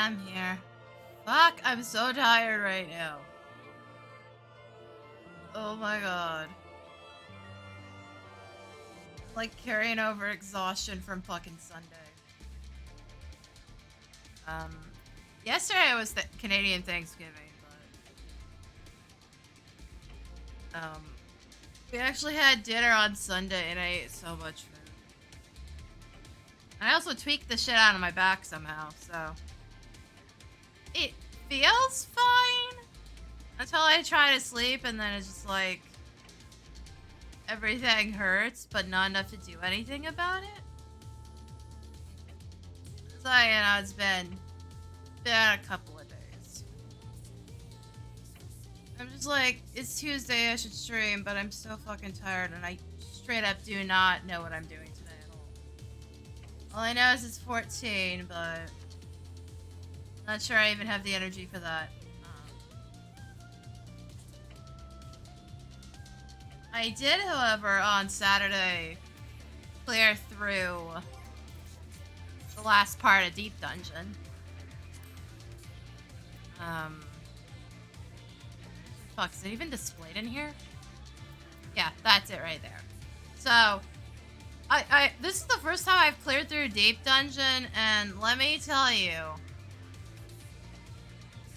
I'm here. Fuck, I'm so tired right now. Oh my god. Like carrying over exhaustion from fucking Sunday. Yesterday was the Canadian Thanksgiving, but we actually had dinner on Sunday and I ate so much food. I also tweaked the shit out of my back somehow, so it feels fine until I try to sleep, and then it's just like everything hurts, but not enough to do anything about it. So, you know, it's been a couple of days. I'm just like, it's Tuesday, I should stream, but I'm so fucking tired, and I straight up do not know what I'm doing today at all. All I know is it's 14, but not sure I even have the energy for that. I did, however, on Saturday, clear through the last part of Deep Dungeon. Fuck, is it even displayed in here? Yeah, that's it right there. So, this is the first time I've cleared through Deep Dungeon, and let me tell you,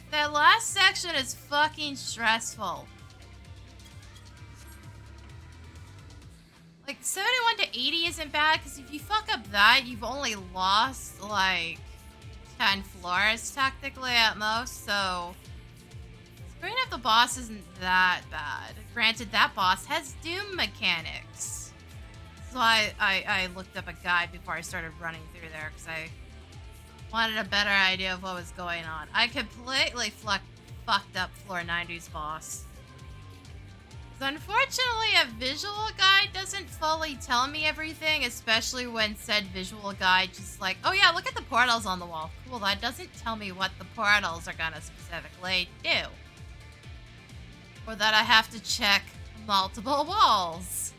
that last section is fucking stressful. Like, 71 to 80 isn't bad, because if you fuck up that, you've only lost, like, 10 floors, technically, at most, so screwing up the boss isn't that bad. Granted, that boss has Doom mechanics. So I looked up a guide before I started running through there, because I wanted a better idea of what was going on. I completely fucked up floor 90's boss. Unfortunately, a visual guide doesn't fully tell me everything, especially when said visual guide just like, oh yeah, look at the portals on the wall. Cool, that doesn't tell me what the portals are gonna specifically do. Or that I have to check multiple walls.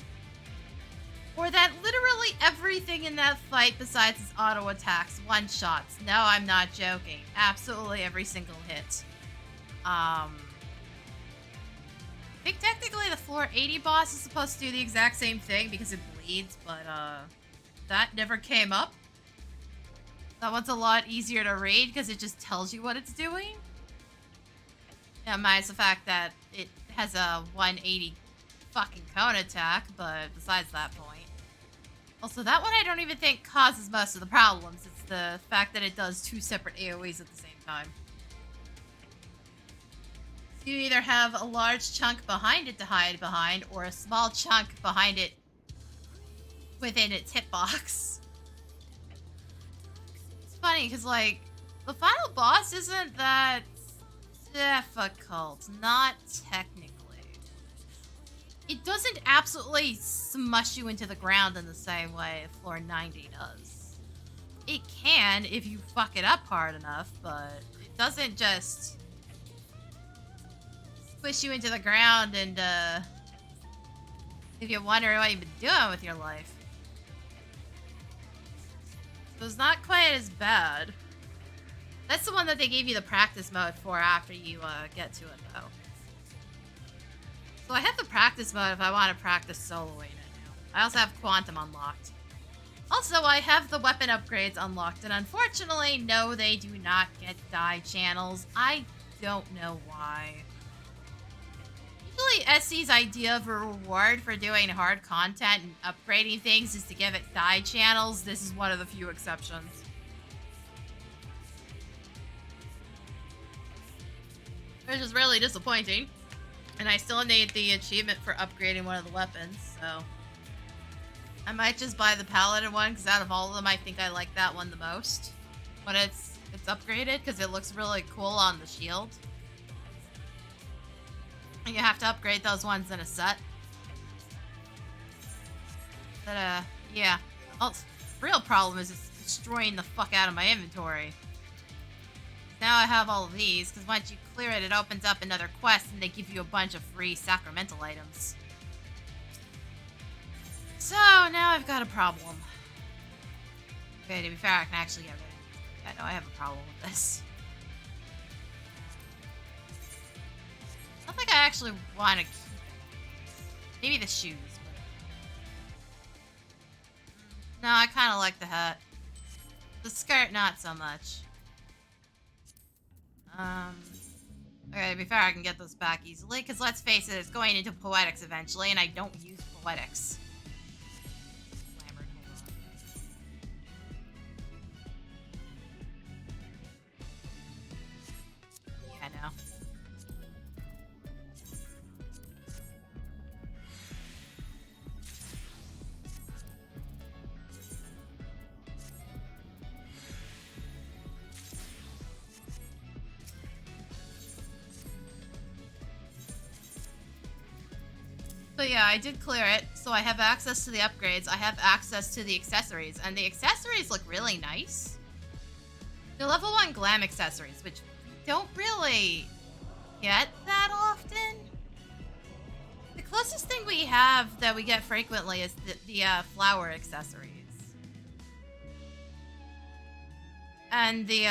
Or that literally everything in that fight besides its auto attacks one-shots. No, I'm not joking. Absolutely every single hit. I think technically the floor 80 boss is supposed to do the exact same thing because it bleeds, but that never came up. That one's a lot easier to read because it just tells you what it's doing. Yeah, minus the fact that it has a 180 fucking cone attack, but besides that point. Also, that one I don't even think causes most of the problems. It's the fact that it does two separate AoEs at the same time. You either have a large chunk behind it to hide behind, or a small chunk behind it within its hitbox. It's funny, because, like, the final boss isn't that difficult. Not technically. It doesn't absolutely smush you into the ground in the same way floor 90 does. It can if you fuck it up hard enough, but it doesn't just push you into the ground and if you're wondering what you've been doing with your life. So it's not quite as bad. That's the one that they gave you the practice mode for after you get to it, though. So I have the practice mode if I want to practice soloing it now. I also have Quantum unlocked. Also, I have the weapon upgrades unlocked, and unfortunately, no, they do not get die channels. I don't know why. Usually, SC's idea of a reward for doing hard content and upgrading things is to give it die channels. This is one of the few exceptions. Which is really disappointing. And I still need the achievement for upgrading one of the weapons, so I might just buy the Paladin one, because out of all of them, I think I like that one the most. When it's upgraded, because it looks really cool on the shield. And you have to upgrade those ones in a set. But, yeah. Well, the real problem is it's destroying the fuck out of my inventory. Now I have all of these, because once you clear it, it opens up another quest, and they give you a bunch of free sacramental items. So, now I've got a problem. Okay, to be fair, I can actually get rid of it. Yeah, no, I have a problem with this. actually want to keep it. Maybe the shoes. But... No, I kind of like the hat. The skirt, not so much. Okay, to be fair, I can get those back easily, because let's face it, it's going into poetics eventually, and I don't use poetics. Yeah, I know. So yeah, I did clear it, so I have access to the upgrades, I have access to the accessories, and the accessories look really nice. The level 1 glam accessories, which we don't really get that often. The closest thing we have that we get frequently is the flower accessories. And the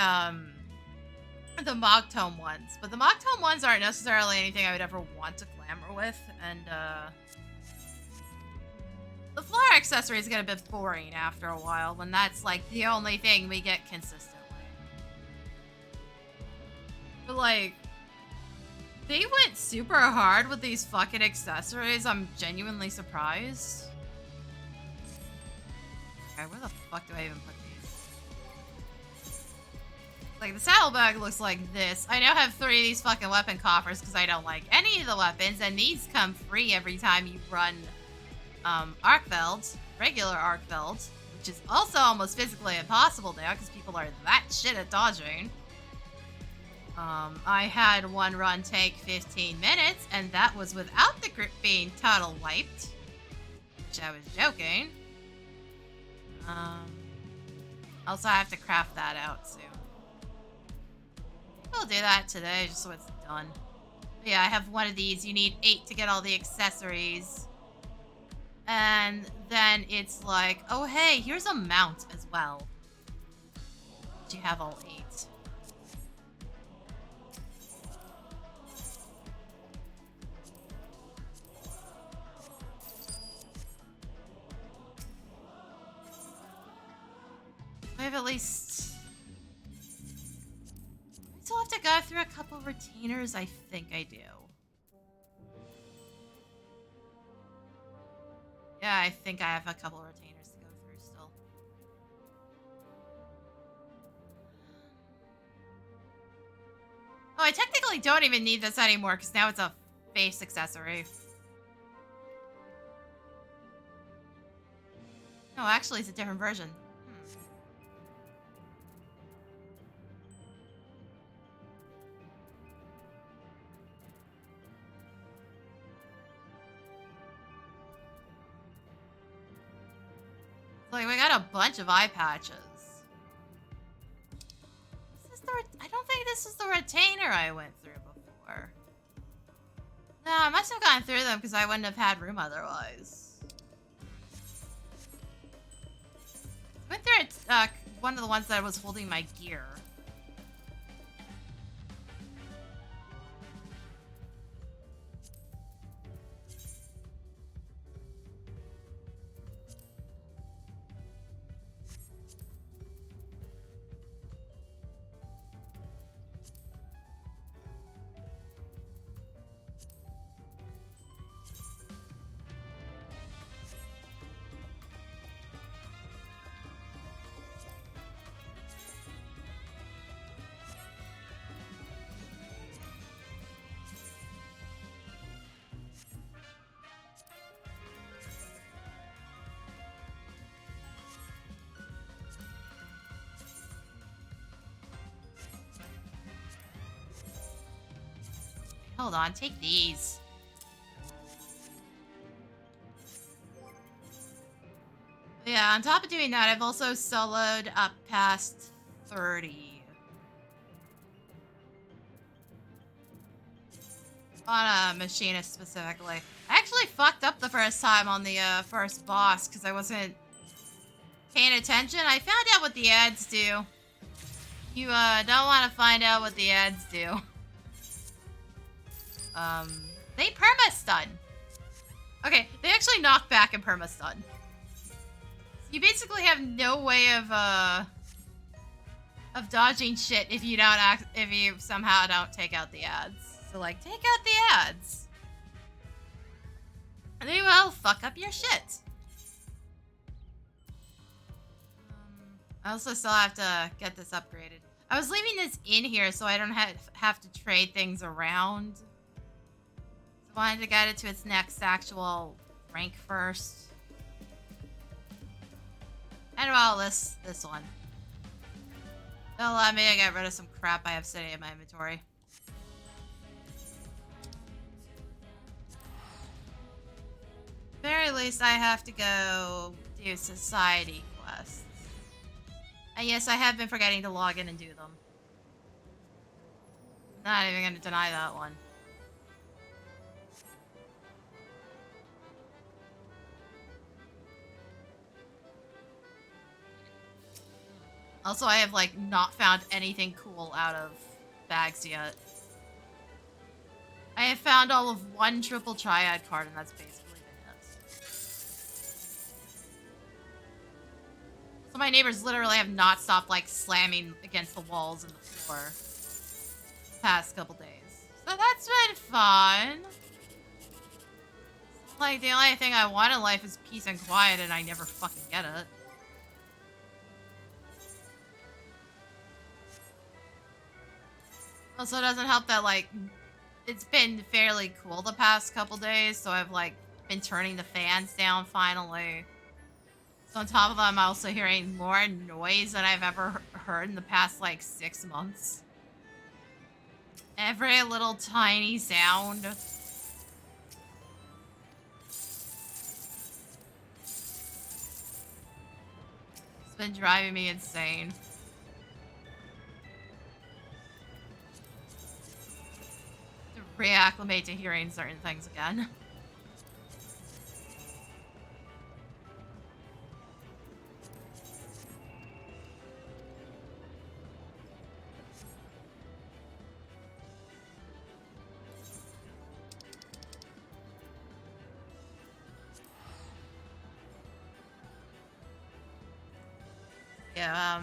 Mogtome ones. But the Mogtome ones aren't necessarily anything I would ever want to glamour with, and the flower accessories get a bit boring after a while when that's like the only thing we get consistently. But like, they went super hard with these fucking accessories. I'm genuinely surprised. Okay, where the fuck do I even put these? Like, the saddlebag looks like this. I now have 3 of these fucking weapon coffers because I don't like any of the weapons, and these come free every time you run Arkveld, regular Arkveld, which is also almost physically impossible now because people are that shit at dodging. I had one run take 15 minutes, and that was without the grip being total wiped, which I was joking. Also, I have to craft that out soon. We'll do that today, just so it's done. But yeah, I have one of these. You need 8 to get all the accessories. And then it's like, oh hey, here's a mount as well. But you have all 8. I have at least... I still have to go through a couple retainers, I think I do. Yeah, I think I have a couple retainers to go through still. Oh, I technically don't even need this anymore because now it's a face accessory. No, actually it's a different version. Like, we got a bunch of eye patches. This is the I don't think this is the retainer I went through before. No, I must have gone through them because I wouldn't have had room otherwise. I went through one of the ones that was holding my gear. Hold on, take these. Yeah, on top of doing that, I've also soloed up past 30. On a machinist specifically. I actually fucked up the first time on the first boss because I wasn't paying attention. I found out what the ads do. You don't want to find out what the ads do. They perma-stun. Okay, they actually knock back and perma-stun. So you basically have no way of dodging shit if you somehow don't take out the ads. So like, take out the ads. And they will fuck up your shit. I also still have to get this upgraded. I was leaving this in here so I don't have to trade things around. So I wanted to get it to its next actual rank first. And well, this one. That'll allow me to get rid of some crap I have sitting in my inventory. Very least I have to go do society quests. And yes, I have been forgetting to log in and do them. Not even going to deny that one. Also, I have, like, not found anything cool out of bags yet. I have found all of one triple triad card, and that's basically been it. So my neighbors literally have not stopped, like, slamming against the walls and the floor the past couple days. So that's been fun. Like, the only thing I want in life is peace and quiet, and I never fucking get it. Also, it doesn't help that, like, it's been fairly cool the past couple days, so I've, like, been turning the fans down finally. So on top of that, I'm also hearing more noise than I've ever heard in the past, like, 6 months. Every little tiny sound. It's been driving me insane. Reacclimate to hearing certain things again. Yeah,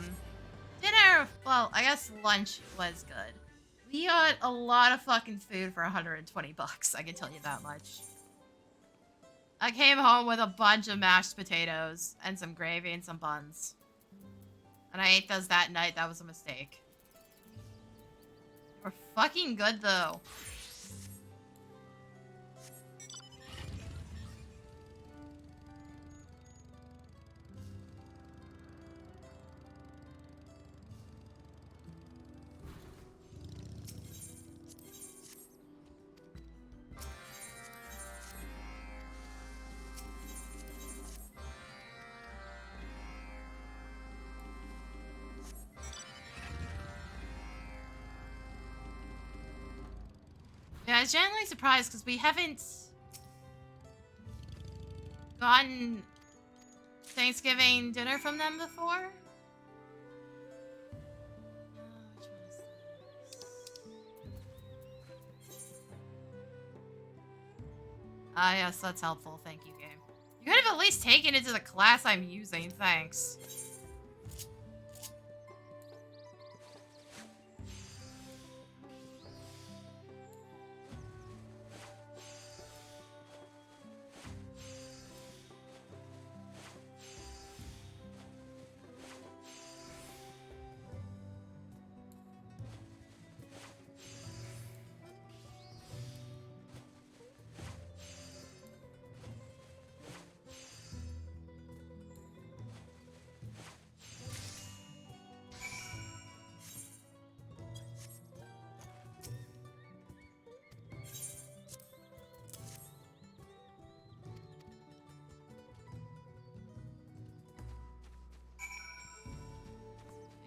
dinner, well, I guess lunch was good. We got a lot of fucking food for 120 bucks, I can tell you that much. I came home with a bunch of mashed potatoes and some gravy and some buns. And I ate those that night, that was a mistake. We're fucking good though. Yeah, I was genuinely surprised because we haven't gotten Thanksgiving dinner from them before. Ah, yes, that's helpful. Thank you, game. You could have at least taken it to the class I'm using. Thanks.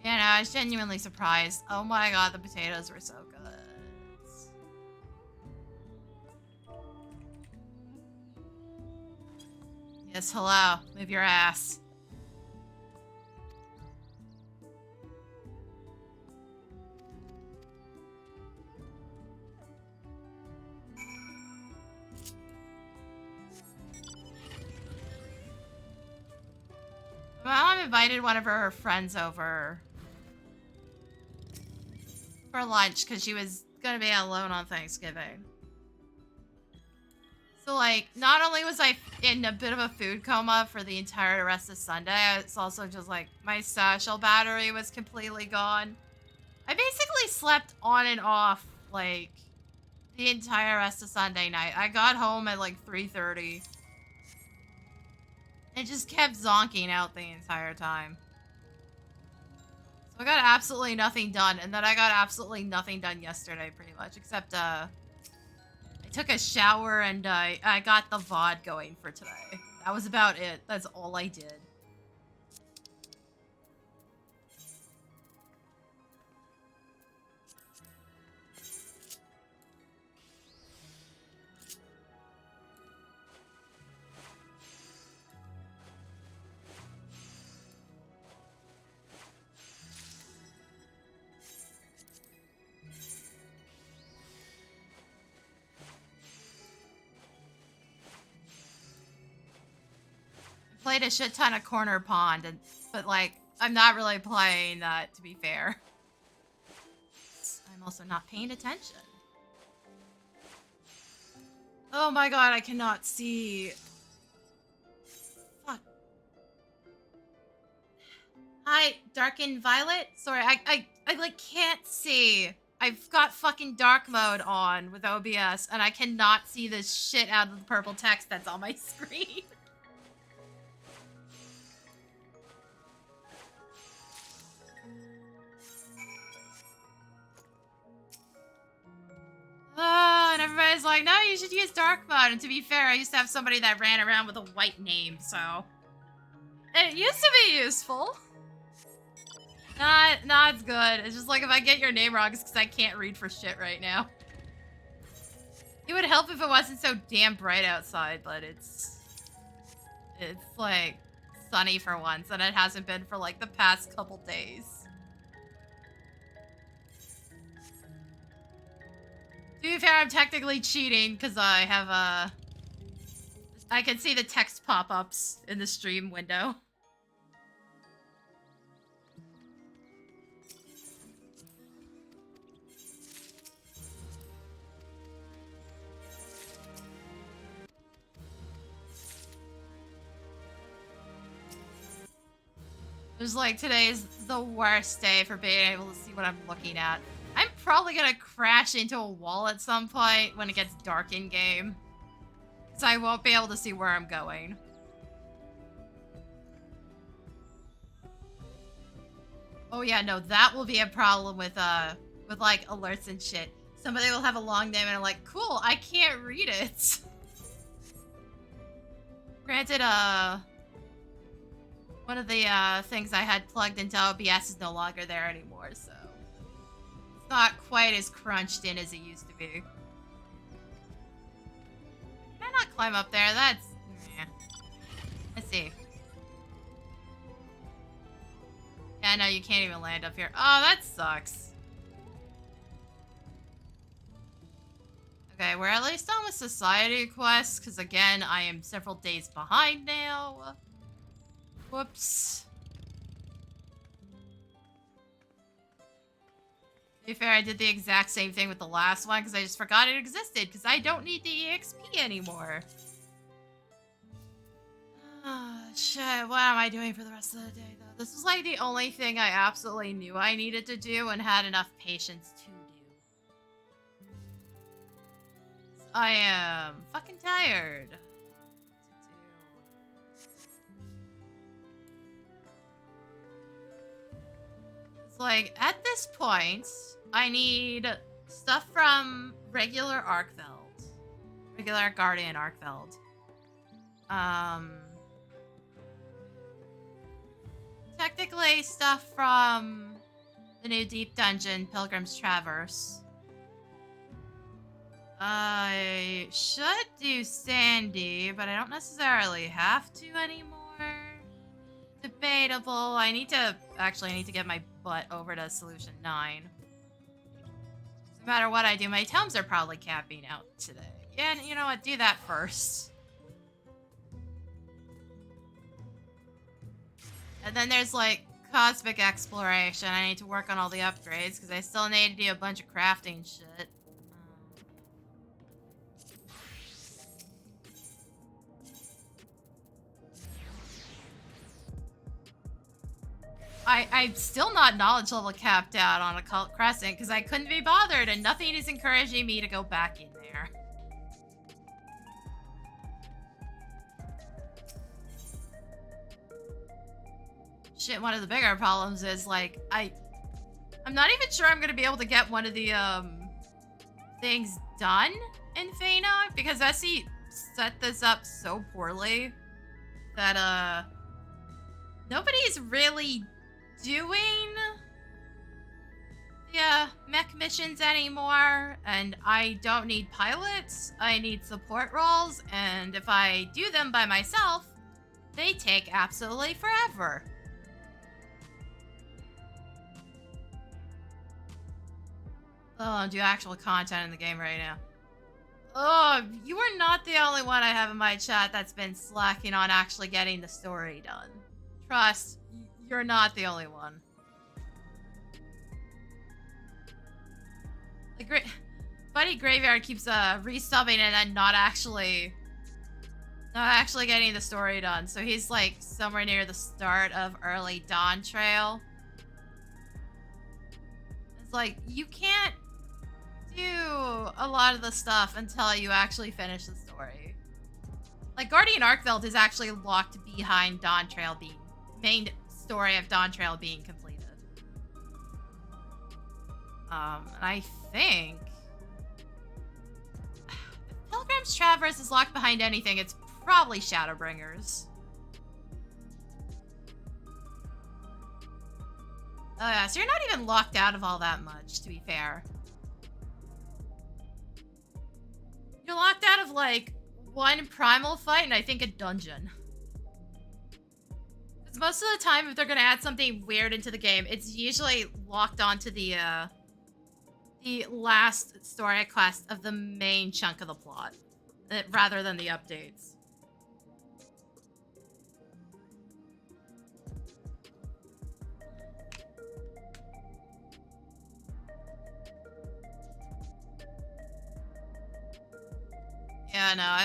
Yeah, no, I was genuinely surprised. Oh my god, the potatoes were so good. Yes, hello. Move your ass. mom invited one of her friends over for lunch because she was gonna be alone on Thanksgiving. So, like, not only was I in a bit of a food coma for the entire rest of Sunday, it's also just, like, my satchel battery was completely gone. I basically slept on and off, like, the entire rest of Sunday night. I got home at, like, 3:30. It just kept zonking out the entire time. So I got absolutely nothing done, and then I got absolutely nothing done yesterday, pretty much, except, I took a shower and I got the VOD going for today. That was about it. That's all I did. Played a shit ton of Corner Pond, but like, I'm not really playing that, to be fair. I'm also not paying attention. Oh my god, I cannot see. Fuck. Hi, Dark and Violet? Sorry, I like can't see. I've got fucking dark mode on with OBS, and I cannot see this shit out of the purple text that's on my screen. Oh, and everybody's like, no, you should use dark mode. And to be fair, I used to have somebody that ran around with a white name, so it used to be useful. Not it's good. It's just like if I get your name wrong, it's because I can't read for shit right now. It would help if it wasn't so damn bright outside, but it's like sunny for once, and it hasn't been for like the past couple days. To be fair, I'm technically cheating because I have I can see the text pop-ups in the stream window. There's like, today is the worst day for being able to see what I'm looking at. I'm probably gonna crash into a wall at some point when it gets dark in game. So I won't be able to see where I'm going. Oh yeah, no, that will be a problem with like alerts and shit. Somebody will have a long name and I'm like, cool, I can't read it. Granted, one of the things I had plugged into OBS is no longer there anymore, so it's not quite as crunched in as it used to be. Can I not climb up there? That's... meh. Let's see. Yeah, no, you can't even land up here. Oh, that sucks. Okay, we're at least on with society quests, because again, I am several days behind now. Whoops. To be fair, I did the exact same thing with the last one, because I just forgot it existed, because I don't need the EXP anymore. Oh, shit, what am I doing for the rest of the day, though? This was like the only thing I absolutely knew I needed to do and had enough patience to do. I am fucking tired. It's like, at this point, I need stuff from regular Arkveld. Regular Guardian Arkveld. Technically stuff from the new Deep Dungeon, Pilgrim's Traverse. I should do Sandy, but I don't necessarily have to anymore. Debatable. I need to get my butt over to Solution 9. No matter what I do, my tomes are probably capping out today. Yeah, you know what? Do that first. And then there's like cosmic exploration. I need to work on all the upgrades because I still need to do a bunch of crafting shit. I'm still not knowledge level capped out on Occult Crescent because I couldn't be bothered and nothing is encouraging me to go back in there. Shit, one of the bigger problems is like I'm not even sure I'm gonna be able to get one of the things done in Fena because Essie set this up so poorly that nobody's really doing the mech missions anymore, and I don't need pilots, I need support roles, and if I do them by myself, they take absolutely forever. Oh, do actual content in the game right now. Oh, you are not the only one I have in my chat that's been slacking on actually getting the story done. Trust, you're not the only one. The Buddy Graveyard keeps resubbing and then not actually getting the story done. So he's like somewhere near the start of early Dawntrail. It's like you can't do a lot of the stuff until you actually finish the story. Like Guardian Arkveld is actually locked behind Dawntrail being main story of Dawntrail being completed. And I think if Pilgrim's Traverse is locked behind anything, it's probably Shadowbringers. Oh yeah, so you're not even locked out of all that much, to be fair. You're locked out of like one primal fight and I think a dungeon. Because most of the time, if they're gonna add something weird into the game, it's usually locked onto the last story quest of the main chunk of the plot, rather than the updates. Yeah, no,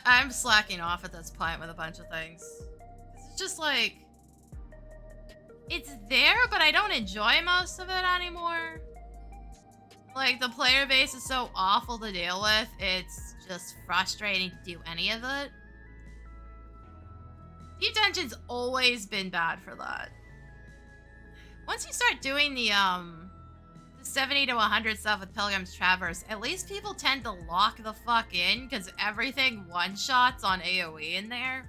I'm slacking off at this point with a bunch of things. It's just like, it's there, but I don't enjoy most of it anymore. Like, the player base is so awful to deal with, it's just frustrating to do any of it. Deep Dungeon's always been bad for that. Once you start doing the 70 to 100 stuff with Pilgrim's Traverse, at least people tend to lock the fuck in, because everything one-shots on AoE in there.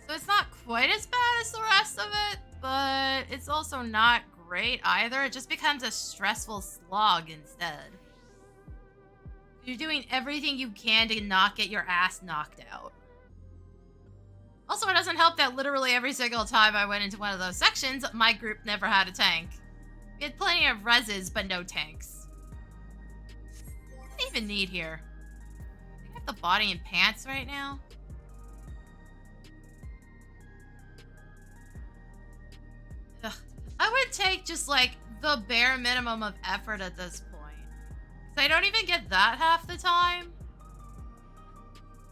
So it's not quite as bad as the rest of it, but it's also not great either. It just becomes a stressful slog instead. You're doing everything you can to not get your ass knocked out. Also, it doesn't help that literally every single time I went into one of those sections, my group never had a tank. We had plenty of reses, but no tanks. What do I even need here? I have the body and pants right now. Ugh. I would take just like the bare minimum of effort at this point. Because I don't even get that half the time.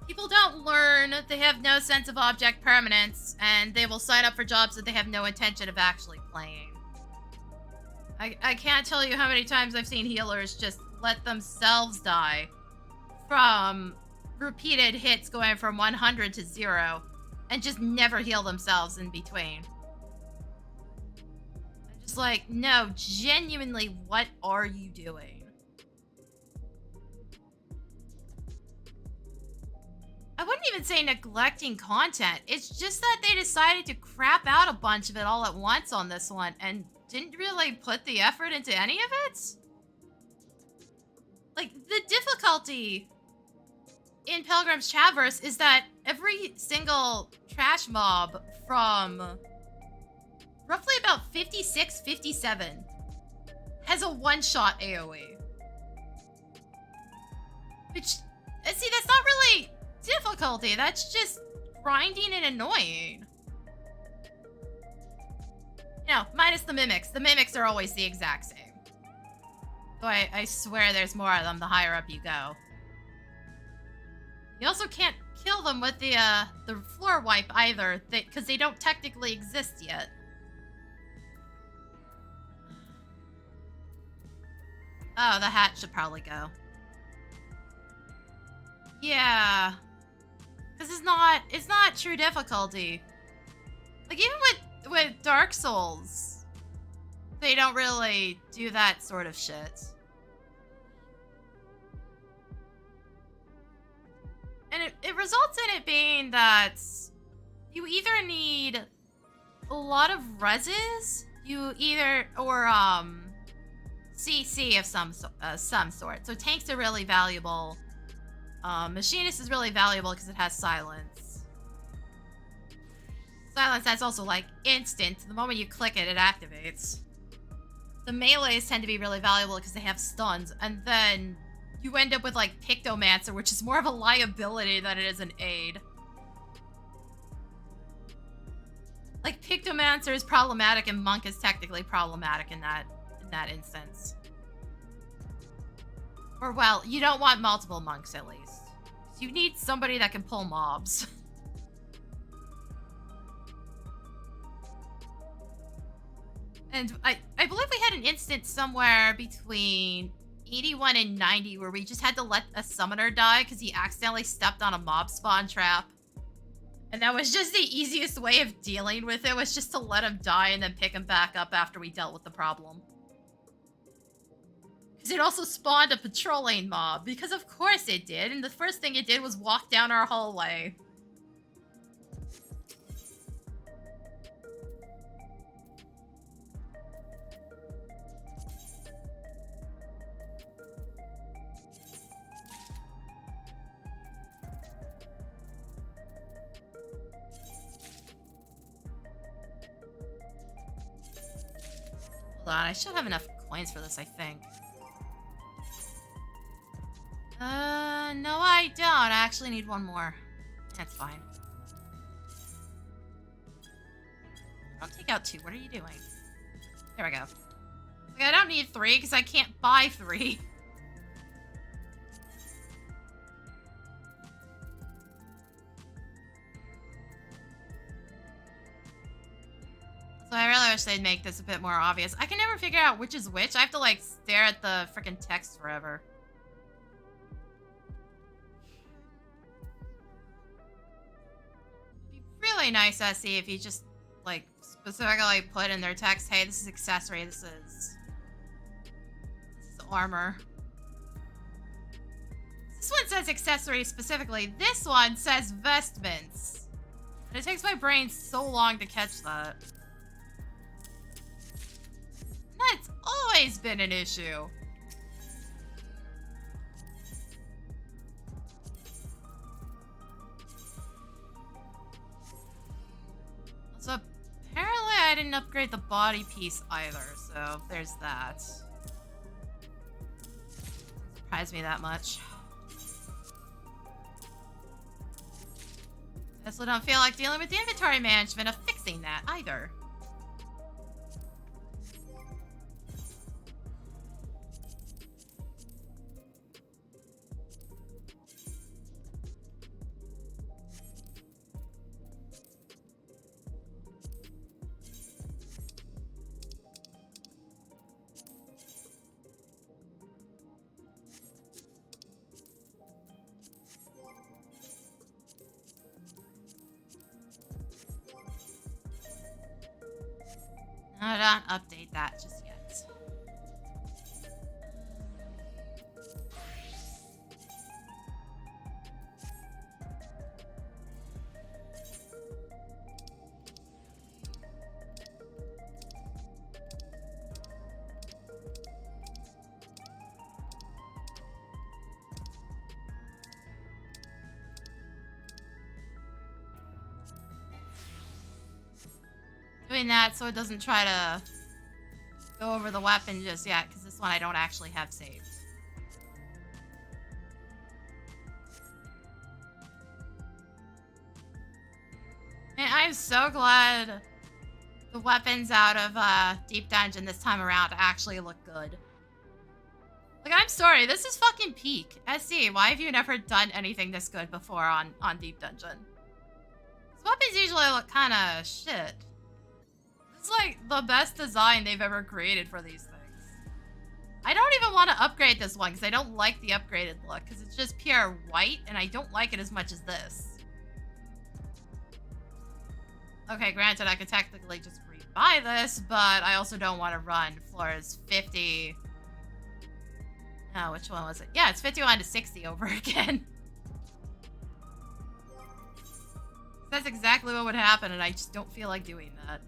People don't learn, they have no sense of object permanence, and they will sign up for jobs that they have no intention of actually playing. I can't tell you how many times I've seen healers just let themselves die from repeated hits going from 100 to 0 and just never heal themselves in between. I'm just like, no, genuinely, what are you doing? I wouldn't even say neglecting content. It's just that they decided to crap out a bunch of it all at once on this one and didn't really put the effort into any of it. Like, the difficulty in Pilgrim's Traverse is that every single trash mob from roughly about 56, 57 has a one-shot AoE. Which, see, that's not really difficulty. That's just grinding and annoying. No, minus the mimics. The mimics are always the exact same. So I swear there's more of them the higher up you go. You also can't kill them with the floor wipe either, because they don't technically exist yet. Oh, the hat should probably go. Yeah. Because it's not true difficulty. Like, even with Dark Souls, they don't really do that sort of shit. And it results in it being that you either need a lot of reses, or CC of some sort. So tanks are really valuable. Machinist is really valuable because it has silence. Silence that's also like instant. The moment you click it, it activates. The melees tend to be really valuable because they have stuns, and then you end up with like Pictomancer, which is more of a liability than it is an aid. Like Pictomancer is problematic and Monk is technically problematic in that instance. Or well, you don't want multiple monks at least. You need somebody that can pull mobs. And I believe we had an instance somewhere between 81 and 90 where we just had to let a summoner die because he accidentally stepped on a mob spawn trap. And that was just the easiest way of dealing with it, was just to let him die and then pick him back up after we dealt with the problem. Because it also spawned a patrolling mob, because of course it did, and the first thing it did was walk down our hallway. Hold on, I should have enough coins for this, I think. No I don't. I actually need one more. That's fine. Don't take out 2. What are you doing? There we go. Like, I don't need 3 because I can't buy 3. So I really wish they'd make this a bit more obvious. I can never figure out which is which. I have to, like, stare at the freaking text forever. It'd be really nice, SE, if you just, like, specifically put in their text, hey, this is accessory, this is armor. This one says accessory specifically. This one says vestments. And it takes my brain so long to catch that. That's always been an issue. So apparently I didn't upgrade the body piece either, so there's that. Surprised me that much. I also don't feel like dealing with the inventory management of fixing that either. No, don't update that just yet. Doing that so it doesn't try to go over the weapon just yet, because this one I don't actually have saved. I'm so glad the weapons out of Deep Dungeon this time around actually look good. Like, I'm sorry, this is fucking peak. SC, why have you never done anything this good before on Deep Dungeon? These weapons usually look kind of shit. It's like the best design they've ever created for these things. I don't even want to upgrade this one because I don't like the upgraded look because it's just pure white and I don't like it as much as this. Okay, granted, I could technically just rebuy this, but I also don't want to run floors 50. Oh, which one was it? Yeah, it's 51 to 60 over again. That's exactly what would happen, and I just don't feel like doing that.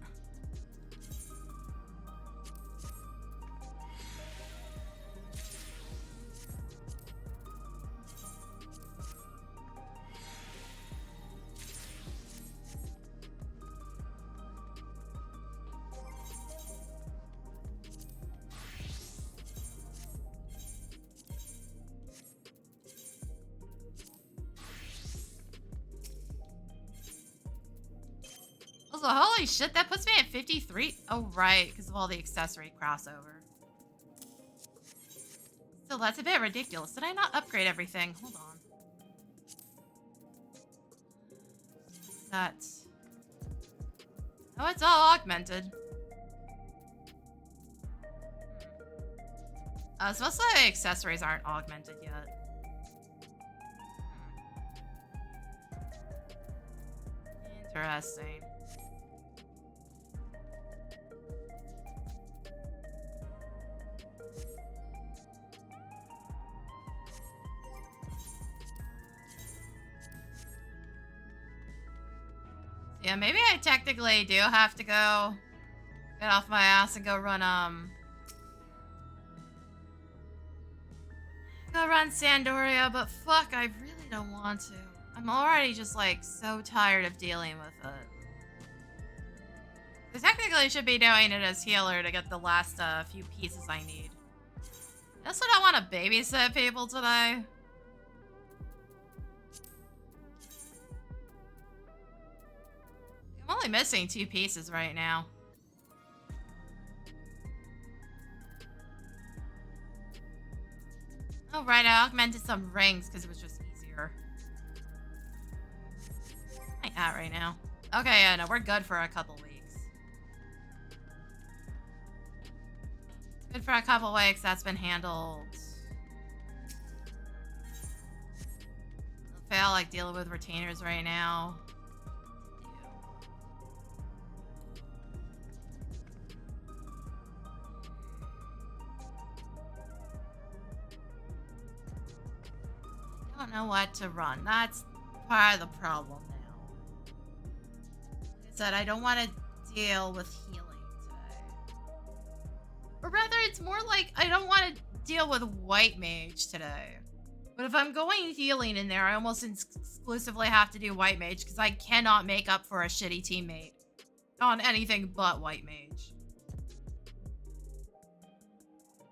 Also, holy shit, that puts me at 53. Oh, right, because of all the accessory crossover. Still, that's a bit ridiculous. Did I not upgrade everything? Hold on. That's... Oh, it's all augmented. So most of the accessories aren't augmented yet. Interesting. Yeah, maybe I technically do have to go get off my ass and go run, Sandoria, but fuck, I really don't want to. I'm already just, like, so tired of dealing with it. I technically should be doing it as healer to get the last, few pieces I need. I also don't want to babysit people today. I'm only missing 2 pieces right now. Oh, right, I augmented some rings because it was just easier. Where am I at right now? Okay, yeah, no, we're good for a couple weeks. Good for a couple weeks, that's been handled. I feel like dealing with retainers right now. I don't know what to run. That's part of the problem now. Like I said, I don't want to deal with healing today. Or rather, it's more like I don't want to deal with white mage today. But if I'm going healing in there, I almost exclusively have to do white mage because I cannot make up for a shitty teammate on anything but white mage.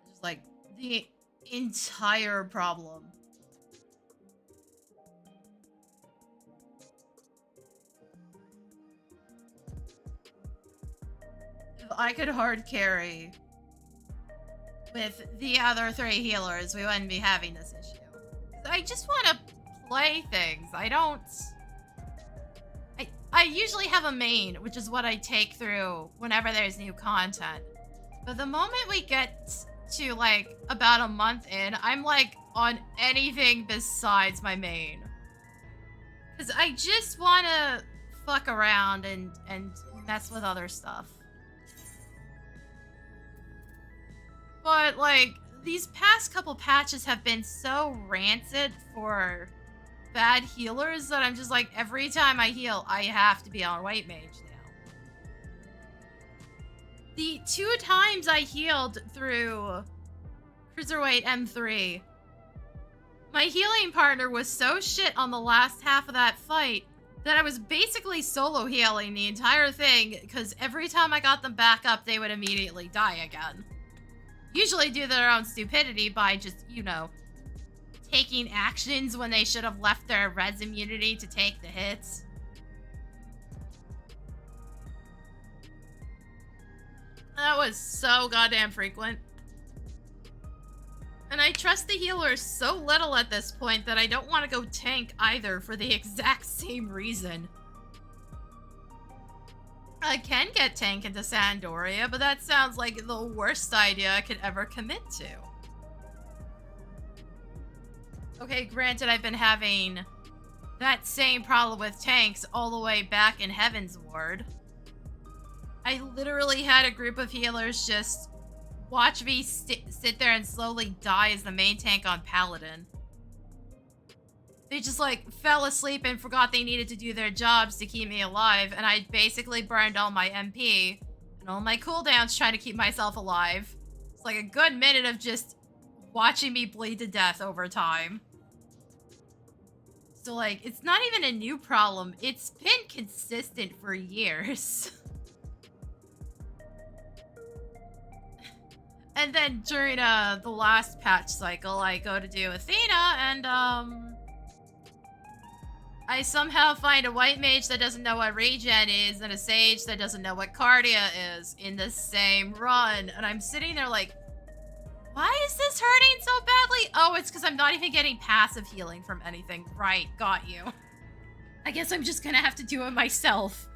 Just like the entire problem. I could hard carry with the other 3 healers, we wouldn't be having this issue. I just want to play things. I usually have a main, which is what I take through whenever there's new content. But the moment we get to, like, about a month in, I'm, like, on anything besides my main. Because I just want to fuck around and mess with other stuff. But, like, these past couple patches have been so rancid for bad healers that I'm just like, every time I heal, I have to be on white mage now. The 2 times I healed through Cruiserweight M3, my healing partner was so shit on the last half of that fight that I was basically solo healing the entire thing because every time I got them back up, they would immediately die again. Usually due to their own stupidity by just, you know, taking actions when they should have left their res immunity to take the hits. That was so goddamn frequent. And I trust the healer so little at this point that I don't want to go tank either for the exact same reason. I can get tank into Sandoria, but that sounds like the worst idea I could ever commit to. Okay, granted, I've been having that same problem with tanks all the way back in Heaven's Ward. I literally had a group of healers just watch me sit there and slowly die as the main tank on Paladin. They just, like, fell asleep and forgot they needed to do their jobs to keep me alive, and I basically burned all my MP and all my cooldowns trying to keep myself alive. It's like a good minute of just watching me bleed to death over time. So, like, it's not even a new problem. It's been consistent for years. And then during the last patch cycle, I go to do Athena, and I somehow find a white mage that doesn't know what regen is and a sage that doesn't know what cardia is in the same run. And I'm sitting there like, why is this hurting so badly? Oh, it's because I'm not even getting passive healing from anything. Right, got you. I guess I'm just gonna have to do it myself.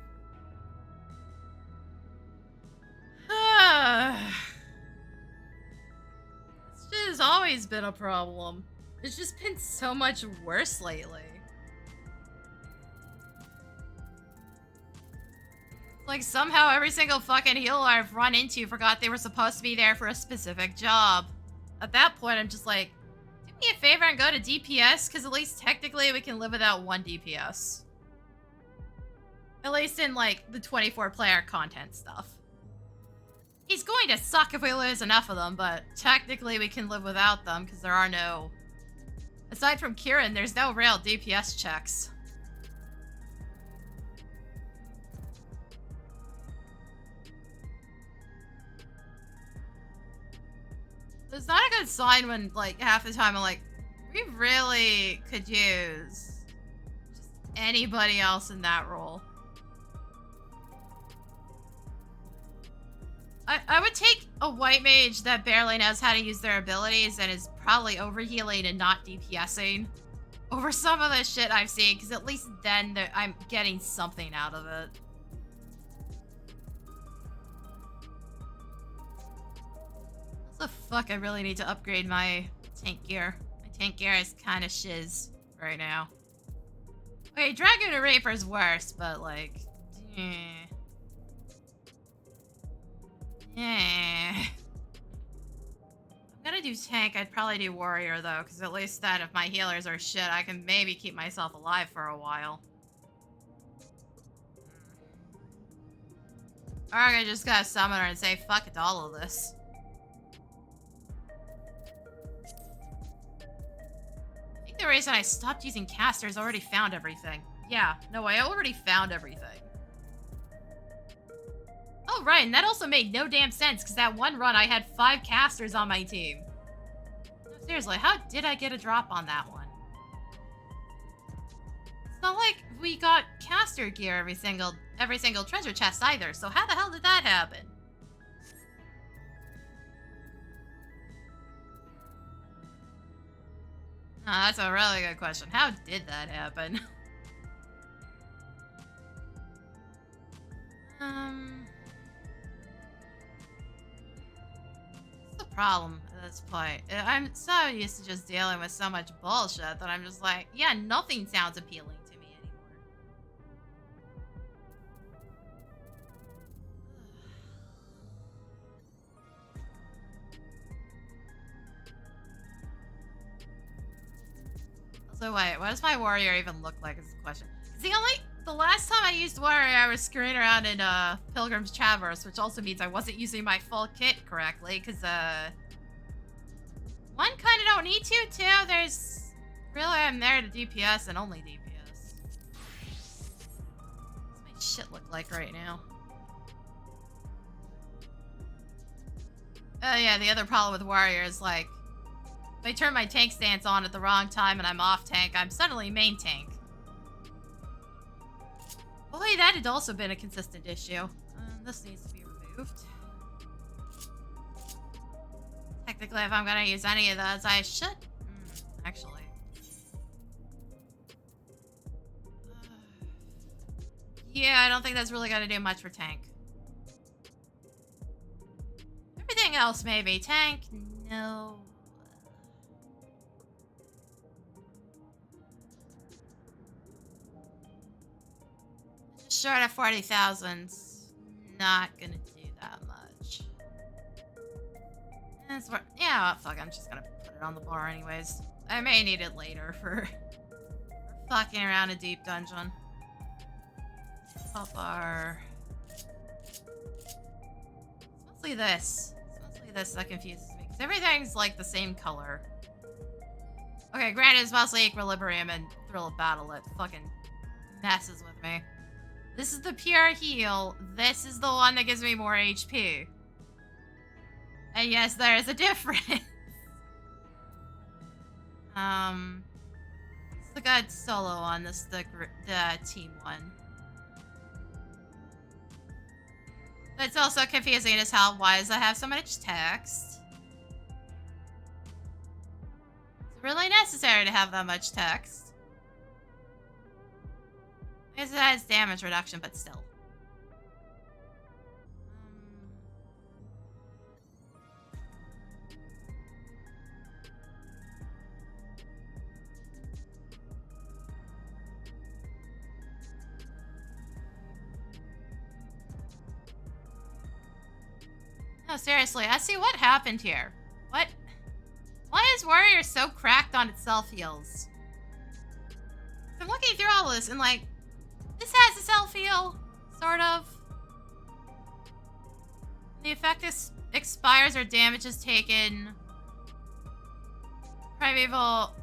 This has always been a problem. It's just been so much worse lately. Like, somehow every single fucking healer I've run into forgot they were supposed to be there for a specific job. At that point, I'm just like, do me a favor and go to DPS, because at least technically we can live without one DPS. At least in, like, the 24-player content stuff. He's going to suck if we lose enough of them, but technically we can live without them, because there are no... Aside from Kieran, there's no real DPS checks. It's not a good sign when, like, half the time I'm like, we really could use just anybody else in that role. I would take a white mage that barely knows how to use their abilities and is probably overhealing and not DPSing over some of the shit I've seen, because at least then I'm getting something out of it. The fuck, I really need to upgrade my tank gear. My tank gear is kind of shiz right now. Okay, Dragoon and Reaper's worse, but like, I'm gonna do tank. I'd probably do warrior though, because at least then if my healers are shit, I can maybe keep myself alive for a while. Or I'm gonna just gotta summon her and say fuck it to all of this. I think the reason I stopped using casters already found everything. Yeah, no, I already found everything. Oh, right, and that also made no damn sense, because that one run I had 5 casters on my team. No, seriously, how did I get a drop on that one? It's not like we got caster gear every single treasure chest either, so how the hell did that happen? Oh, that's a really good question. How did that happen? What's the problem at this point? I'm so used to just dealing with so much bullshit that I'm just like, yeah, nothing sounds appealing to me anymore. So wait, what does my warrior even look like is the question. The last time I used warrior, I was screwing around in Pilgrim's Traverse, which also means I wasn't using my full kit correctly, because one kind of don't need to, two, there's really, I'm there to DPS and only DPS. What's my shit look like right now? Oh yeah, the other problem with warrior is like, if I turn my tank stance on at the wrong time and I'm off tank, I'm suddenly main tank. Boy, that had also been a consistent issue. This needs to be removed. Technically, if I'm gonna use any of those, I should. Actually. Yeah, I don't think that's really gonna do much for tank. Everything else, maybe. Tank, no. Just short of 40,000. Not gonna do that much. Yeah, fuck, I'm just gonna put it on the bar anyways. I may need it later for fucking around a deep dungeon. Top bar. It's mostly this. It's mostly this that confuses me. Because everything's like the same color. Okay, granted, it's mostly Equilibrium and Thrill of Battle that fucking messes with me. This is the pure heal. This is the one that gives me more HP. And yes, there is a difference. It's the good solo one. This is the team one. But it's also confusing as hell. Why does it have so much text? Is it really necessary to have that much text? I guess it has damage reduction, but still. No, seriously, I see what happened here. What? Why is Warrior so cracked on its self-heals? I'm looking through all this and like, this has a self-heal, sort of. The effect expires or damage is taken. Primeval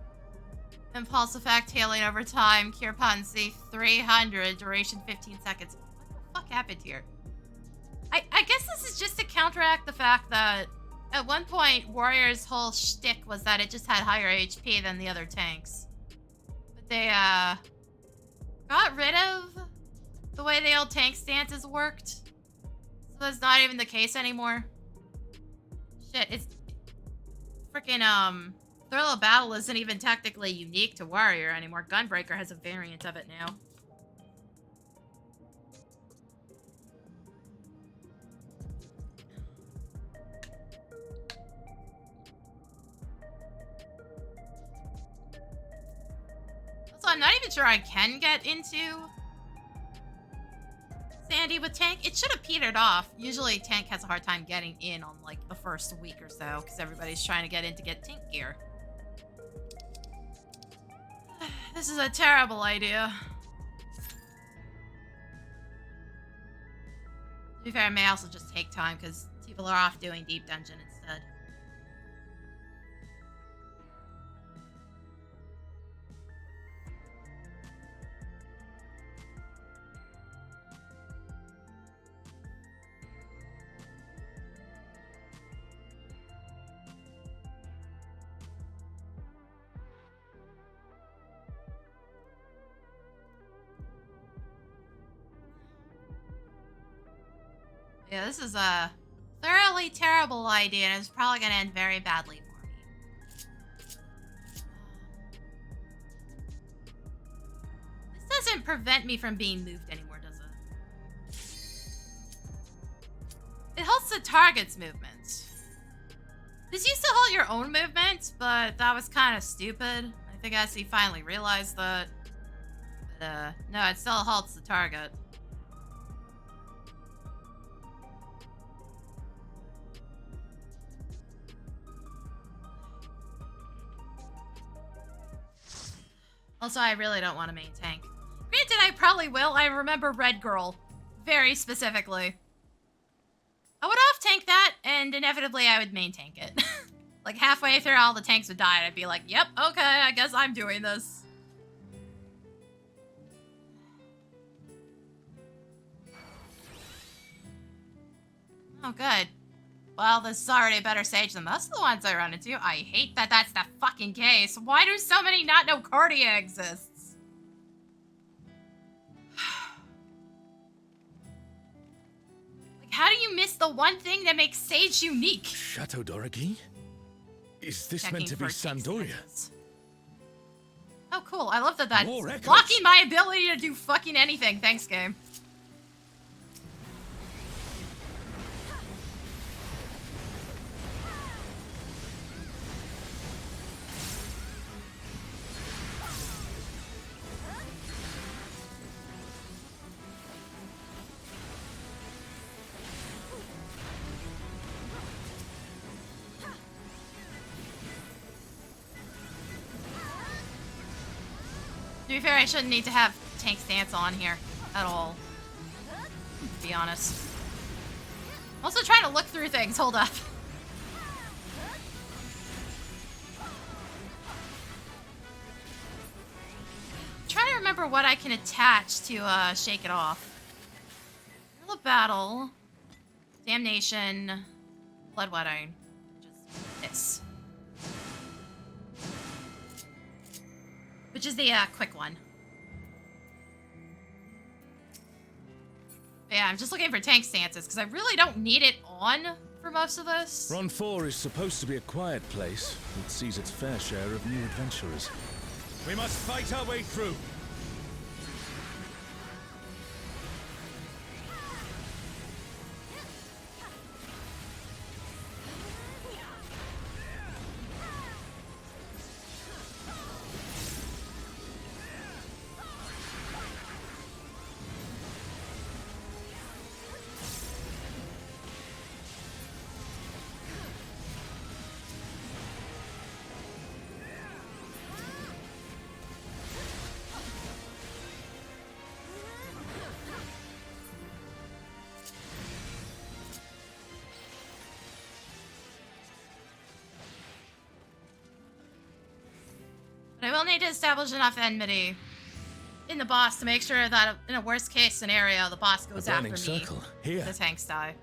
impulse effect, healing over time, cure potency 300, duration 15 seconds. What the fuck happened here? I guess this is just to counteract the fact that at one point, Warrior's whole shtick was that it just had higher HP than the other tanks. But they, got rid of the way the old tank stances worked. So that's not even the case anymore. Shit, it's... Freaking, Thrill of Battle isn't even technically unique to Warrior anymore. Gunbreaker has a variant of it now. So I'm not even sure I can get into Sandy with tank. It should have petered off. Usually tank has a hard time getting in on like the first week or so because everybody's trying to get in to get tank gear. This is a terrible idea. To be fair, it may also just take time because people are off doing deep dungeon instead. Yeah, this is a thoroughly terrible idea, and it's probably going to end very badly for me. This doesn't prevent me from being moved anymore, does it? It halts the target's movement. This used to halt your own movement, but that was kind of stupid. I think as he finally realized that. But, no, it still halts the target. Also, I really don't want to main tank. Granted, I probably will. I remember Red Girl very specifically. I would off-tank that, and inevitably I would main tank it. Like, halfway through all the tanks would die, and I'd be like, yep, okay, I guess I'm doing this. Oh, good. Well, this is already a better stage than most of the ones I run into. I hate that that's the fucking case. Why do so many not know Cardia exists? Like, how do you miss the one thing that makes Sage unique? Chateau Doragi? Is this Checking meant to be for tank Sandoria? stances. Oh, cool. I love that that's More echoes. blocking my ability to do fucking anything. Thanks, game. To be fair, I shouldn't need to have tank stance on here at all. To be honest. I'm also trying to look through things. Hold up. I'm trying to remember what I can attach to shake it off. Real battle. Damnation. Bloodwetting. Which is this. Which is the quick one. But yeah, I'm just looking for tank stances because I really don't need it on for most of this. Ron 4 is supposed to be a quiet place. It sees its fair share of new adventurers. We must fight our way through. But I will need to establish enough enmity in the boss to make sure that in a worst case scenario, the boss goes after me. Circle. Here. The tanks die.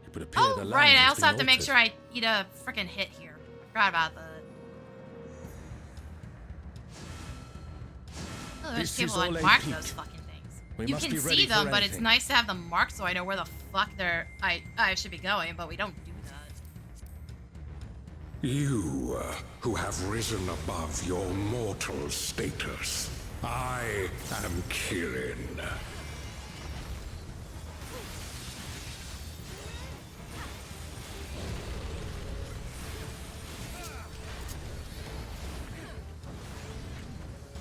It would appear Oh, the land right. I has also been have to make altered. sure I eat a freaking hit here. Forgot about that. I really wish This people is all would a mark peak. those fucking things. We You must can be ready see them, for but it's anything. nice to have them marked so I know where the fuck I should be going, but we don't do that. You, who have risen above your mortal status. I am Kirin.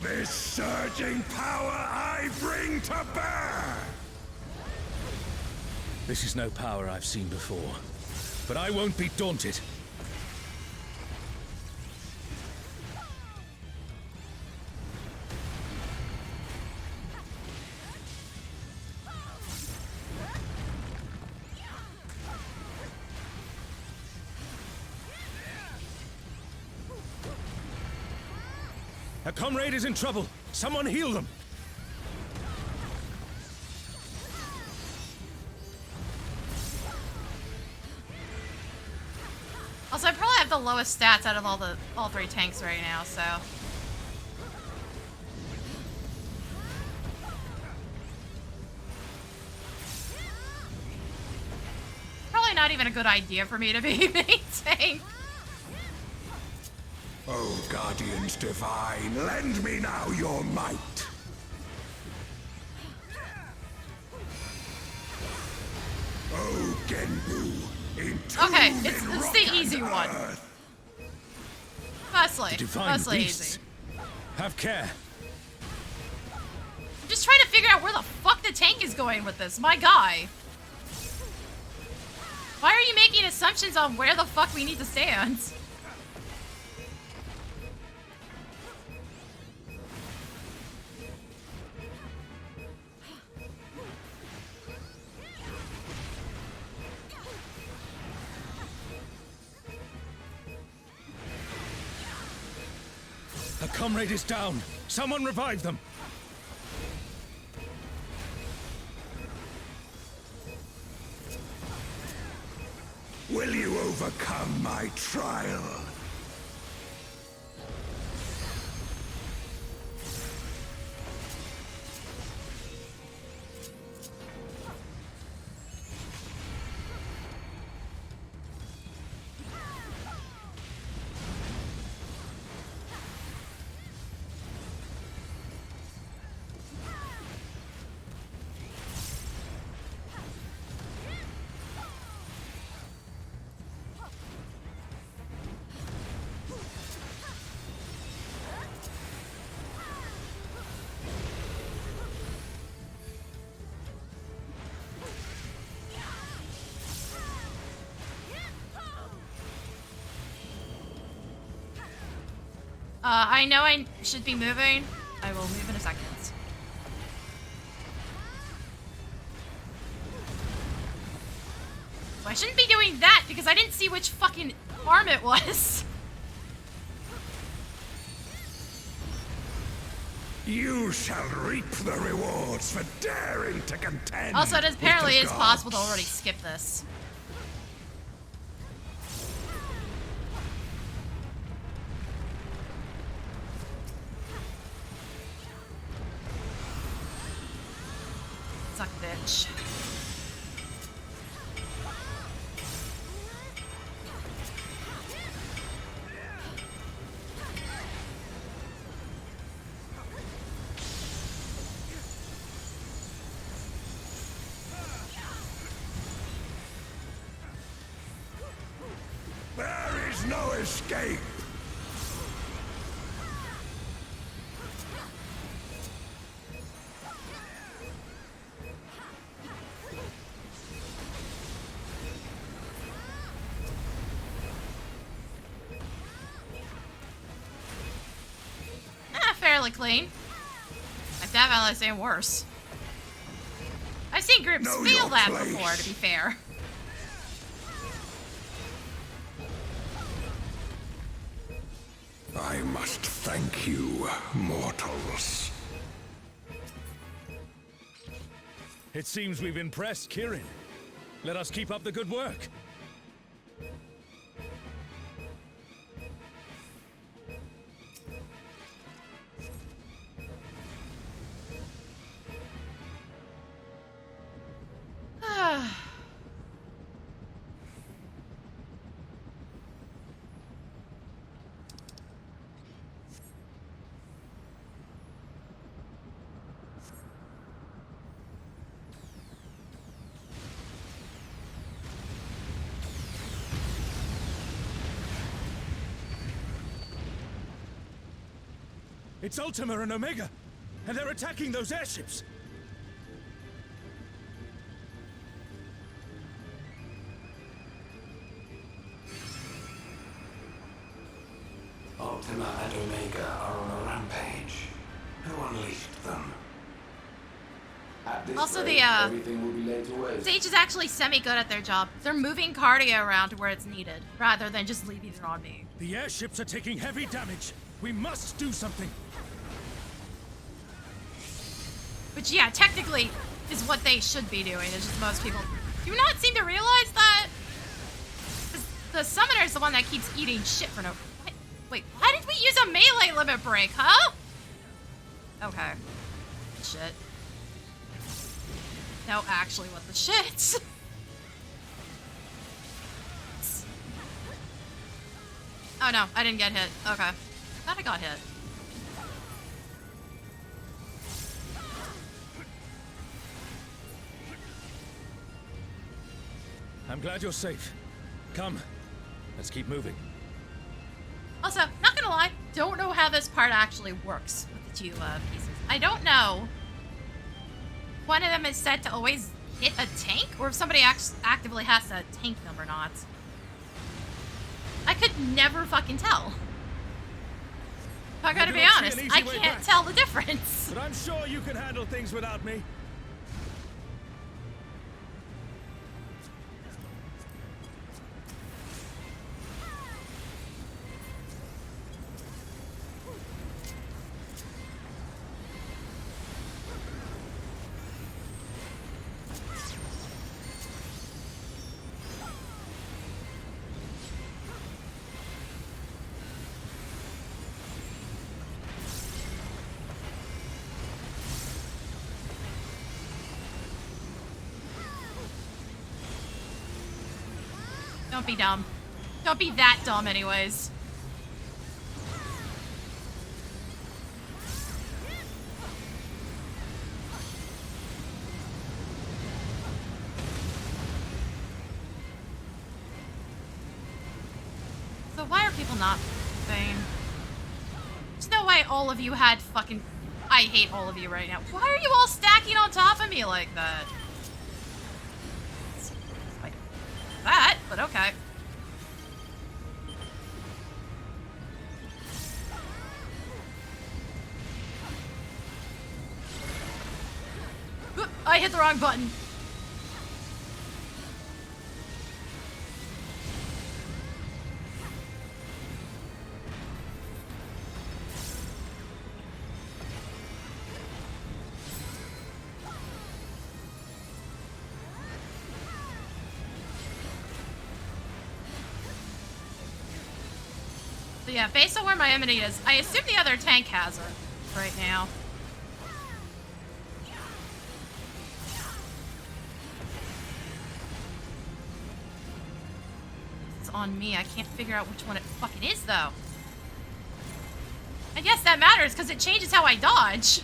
This surging power I bring to bear! This is no power I've seen before. But I won't be daunted. A comrade is in trouble. Someone heal them. Also, I probably have the lowest stats out of all three tanks right now, so. Probably not even a good idea for me to be main tank. O Guardians Divine, lend me now your might. O Genbu, Okay, entombed it's in the rock easy and one. earth. Mostly. Divine Mostly beasts. easy. Have care. I'm just trying to figure out where the fuck the tank is going with this. My guy. Why are you making assumptions on where the fuck we need to stand? A comrade is down. Someone revive them. Will you overcome my trial? I know I should be moving. I will move in a second. So I shouldn't be doing that because I didn't see which fucking farm it was. You shall reap the rewards for daring to contend. Also, it apparently with is the possible to gods. already skip this. Suck, bitch. There is no escape. Fairly clean. I've definitely seen worse. I've seen groups Know fail your that place. before, to be fair. I must thank you, mortals. It seems we've impressed Kirin. Let us keep up the good work. It's Ultima and Omega, and they're attacking those airships. Ultima and Omega are on a rampage. Who unleashed them? At this Also, rate, the, everything will be laid to waste. Sage is actually semi-good at their job. They're moving cardio around to where it's needed, rather than just leaving it on me. The airships are taking heavy damage. We must do something. Which, yeah, technically is what they should be doing. It's just most people do not seem to realize that. 'Cause the summoner is the one that keeps eating shit for no... Wait, why did we use a melee limit break, huh? Okay. Shit. No, actually, what the shit? Oh no, I didn't get hit. Okay. Thought I got hit. I'm glad you're safe. Come, let's keep moving. Also, not gonna lie, don't know how this part actually works with the two pieces. I don't know. One of them is said to always hit a tank, or if somebody actively has to tank them or not. I could never fucking tell. I gotta I do be not see honest, an I easy way can't back. tell the difference. But I'm sure you can handle things without me. Don't be dumb. Don't be that dumb anyways. So why are people not moving? There's no way all of you had fucking... I hate all of you right now. Why are you all stacking on top of me like that? Like that, but okay. I hit the wrong button. But yeah, based on where my enemy is, I assume the other tank has her right now. It's on me. I can't figure out which one it fucking is, though. I guess that matters, because it changes how I dodge.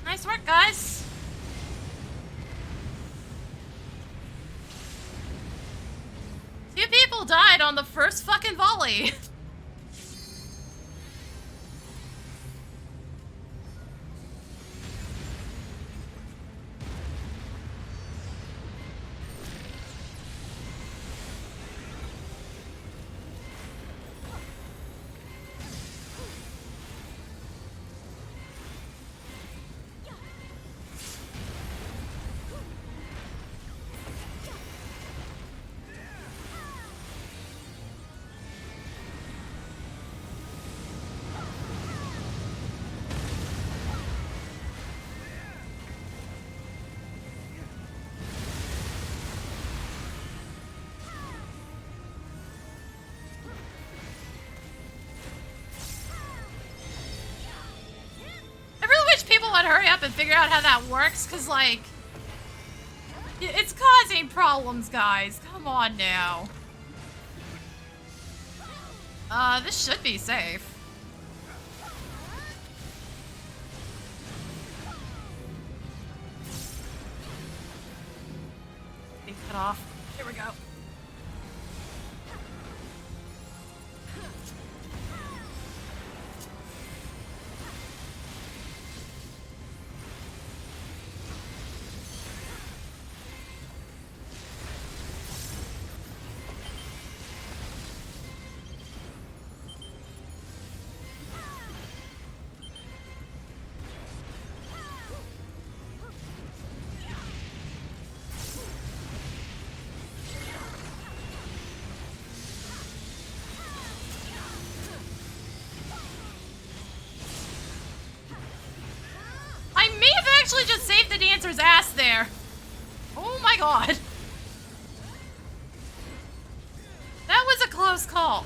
Nice work, guys. Two people died on the first fucking volley. People would hurry up and figure out how that works, because, like, it's causing problems, guys. Come on now. This should be safe. Be cut off. Here we go. Actually just saved the dancer's ass there. Oh my god. That was a close call.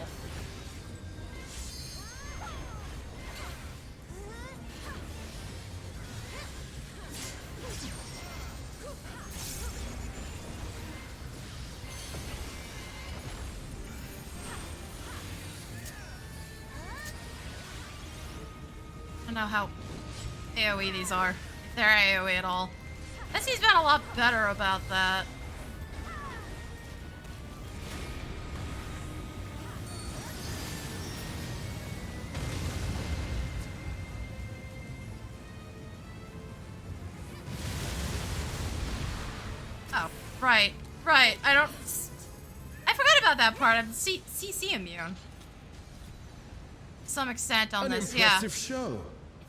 I don't know how AoE these are. They're AoE at all. Essie's been a lot better about that. Oh, right. I forgot about that part. I'm CC immune. To some extent on this, yeah. Impressive show.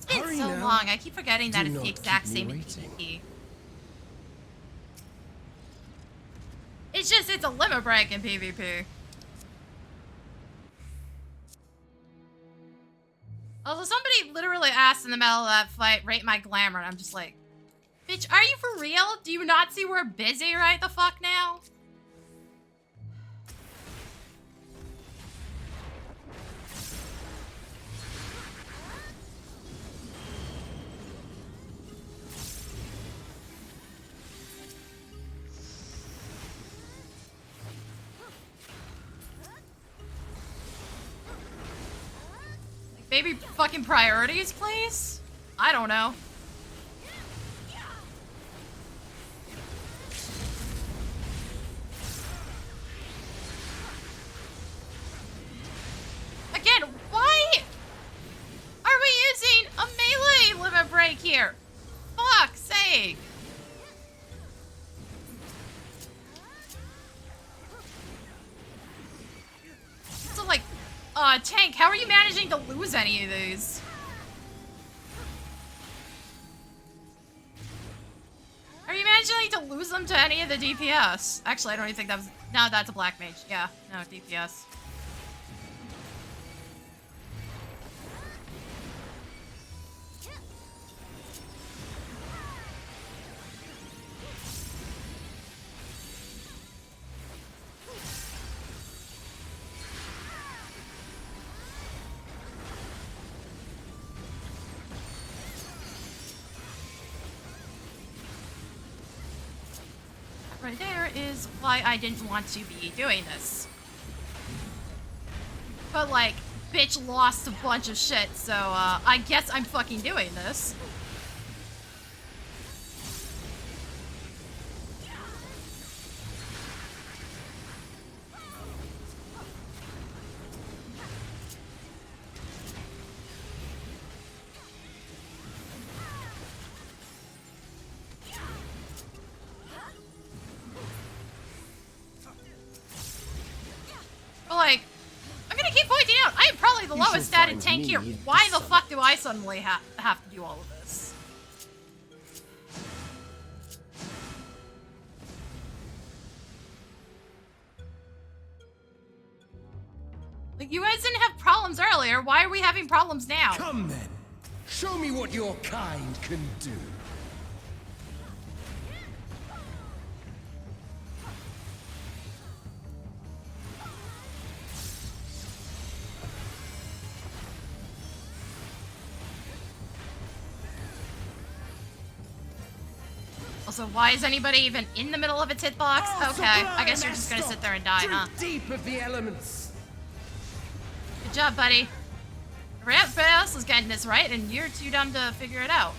It's been so long, I keep forgetting that it's the exact same in PvP. It's just, it's a limit break in PvP. Although somebody literally asked in the middle of that fight, rate my glamour, and I'm just like, bitch, are you for real? Do you not see we're busy right the fuck now? Maybe fucking priorities, please? I don't know. Again, why are we using a melee limit break here? Fuck's sake. Tank, how are you managing to lose any of these? Are you managing to lose them to any of the DPS? Actually, I don't even think that was... No, that's a black mage. Yeah, no, DPS. Right there is why I didn't want to be doing this. But, like, bitch lost a bunch of shit, so, I guess I'm fucking doing this. Like, I'm gonna keep pointing out, I am probably the lowest statted tank here. Why the fuck do I suddenly have to do all of this? Like, you guys didn't have problems earlier. Why are we having problems now? Come then. Show me what your kind can do. Also, why is anybody even in the middle of its hitbox? Okay, I guess you're just gonna sit there and die, huh? Deep of the elements. Good job, buddy. Everybody else is getting this right, and you're too dumb to figure it out.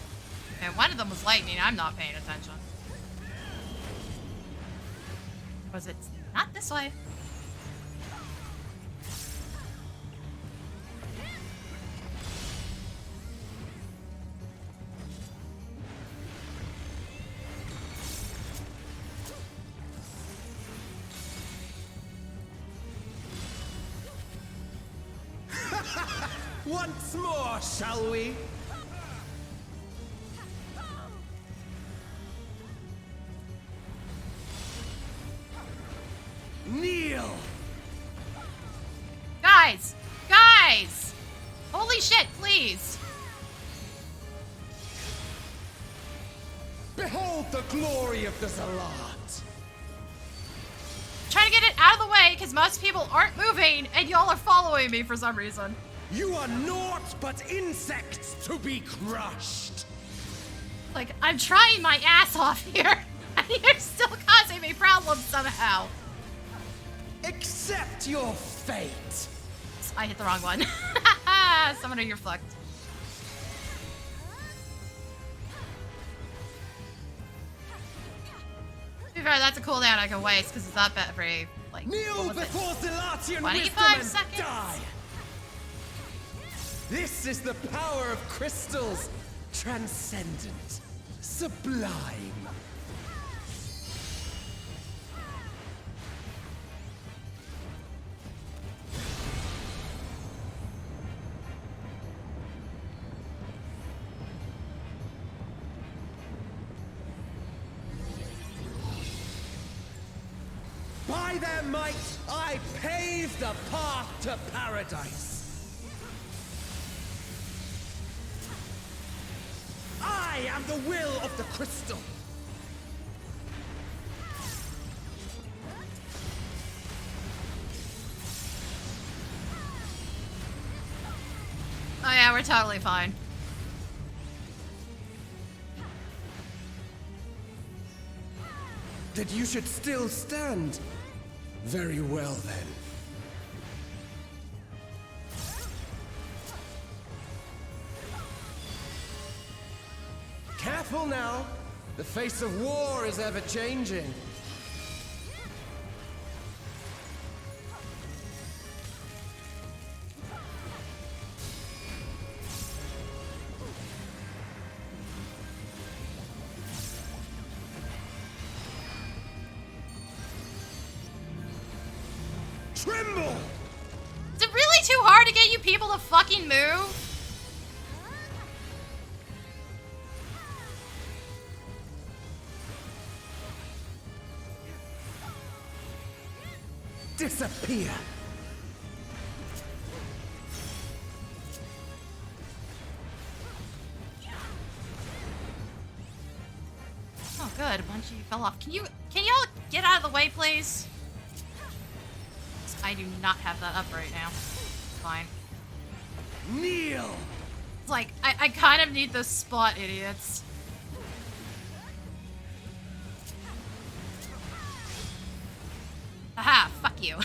Okay, one of them was lightning. I'm not paying attention. Was it not this way? Once more, shall we? Kneel! Guys! Guys! Holy shit, please! Behold the glory of the Zalat! Trying to get it out of the way because most people aren't moving and y'all are following me for some reason. You are naught but insects to be crushed! Like, I'm trying my ass off here, and you're still causing me problems somehow. Accept your fate! I hit the wrong one. Summoner, you're fucked. To be fair, that's a cooldown I can waste because it's up every, like, Kneel before Zalatian 25 wisdom and seconds? die! This is the power of crystals, transcendent, sublime. By their might, I pave the path to paradise. I am the will of the crystal. Oh yeah, we're totally fine. That you should still stand. Very well then. Careful now. The face of war is ever changing. Tremble! Is it really too hard hard to get you people to fucking move? Disappear! Oh good, a bunch of you fell off. Can y'all get out of the way, please? I do not have that up right now. Fine. Kneel! It's like, I kind of need this spot, idiots. Aha, fuck you.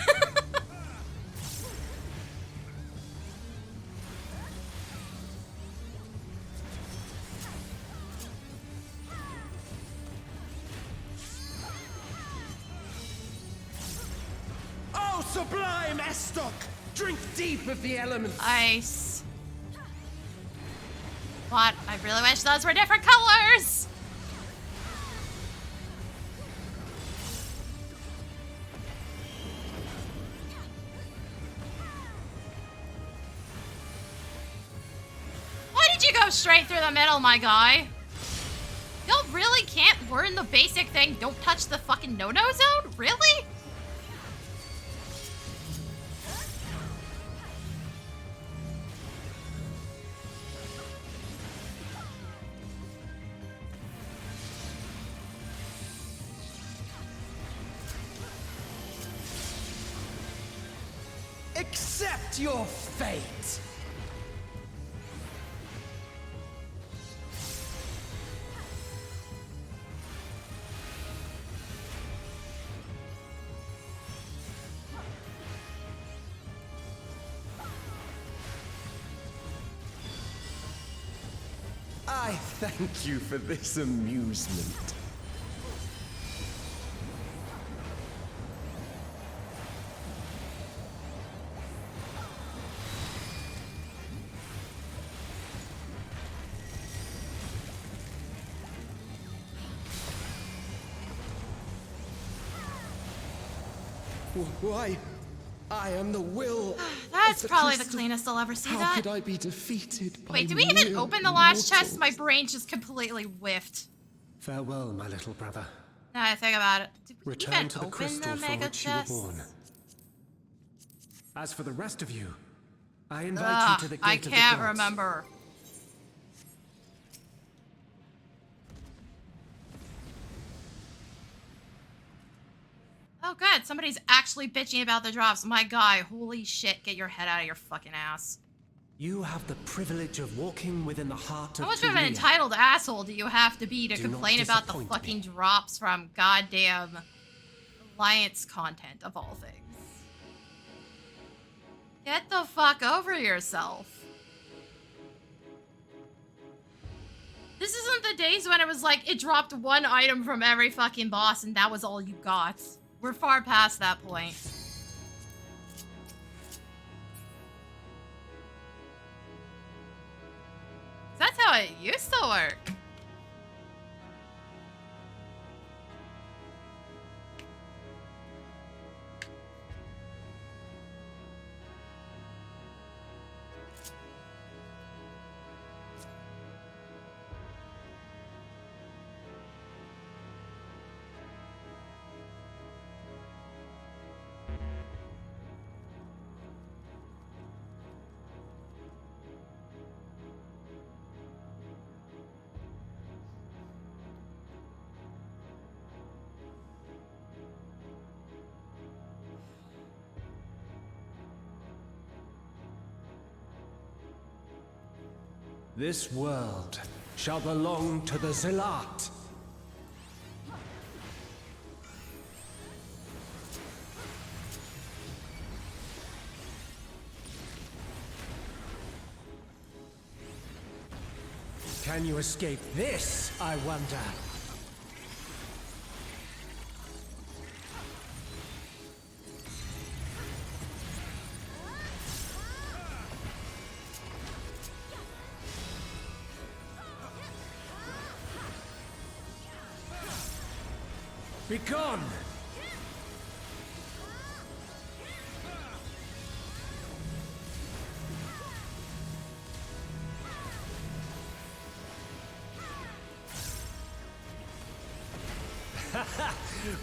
Oh, sublime Estoc! Drink deep of the elements! Ice. What? I really wish those were different colors! Why did you go straight through the middle, my guy? Y'all really can't learn the basic thing, don't touch the fucking no-no zone? Really? Accept your fate! I thank you for this amusement. Why? I am the will. That's of probably the crystal. cleanest I'll ever see How that. could I be defeated by Wait, did we even mere open the last chest? mortals? My brain just completely whiffed. Farewell, my little brother. Now I think about it. Did we Return even to the open crystal the for mega which you were chest? born. As for the rest of you, I invite Ugh, you to the gate I of the can't gods. remember. Oh good, somebody's actually bitching about the drops. My guy, holy shit, get your head out of your fucking ass. You have the privilege of walking within the heart of How much of an Korea. entitled asshole do you have to be to Do not complain about the disappoint fucking me. drops from goddamn Alliance content of all things? Get the fuck over yourself. This isn't the days when it was like, it dropped one item from every fucking boss and that was all you got. We're far past that point. That's how it used to work. This world shall belong to the Zealot. Can you escape this, I wonder? Be gone!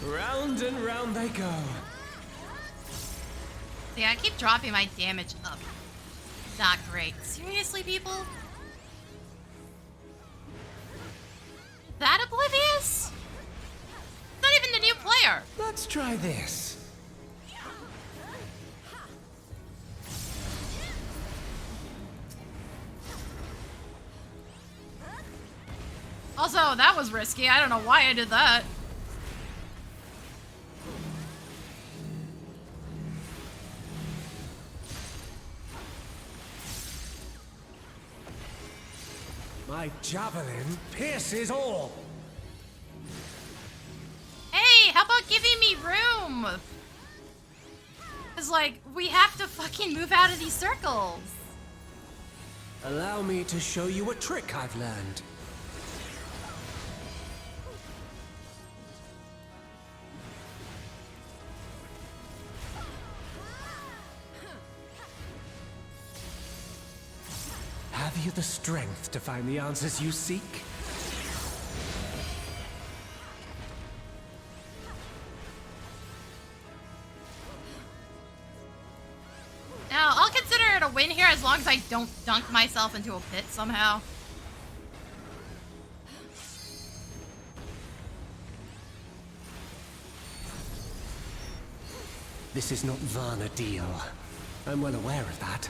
Round and round they go. Yeah, I keep dropping my damage up. Not great. Seriously, people? That oblivious? Not even the new player. Let's try this. Also, that was risky. I don't know why I did that. My javelin pierces all. Hey, how about giving me room? It's like, we have to fucking move out of these circles. Allow me to show you a trick I've learned. Have you the strength to find the answers you seek? Now, I'll consider it a win here as long as I don't dunk myself into a pit somehow. This is not Varna deal. I'm well aware of that.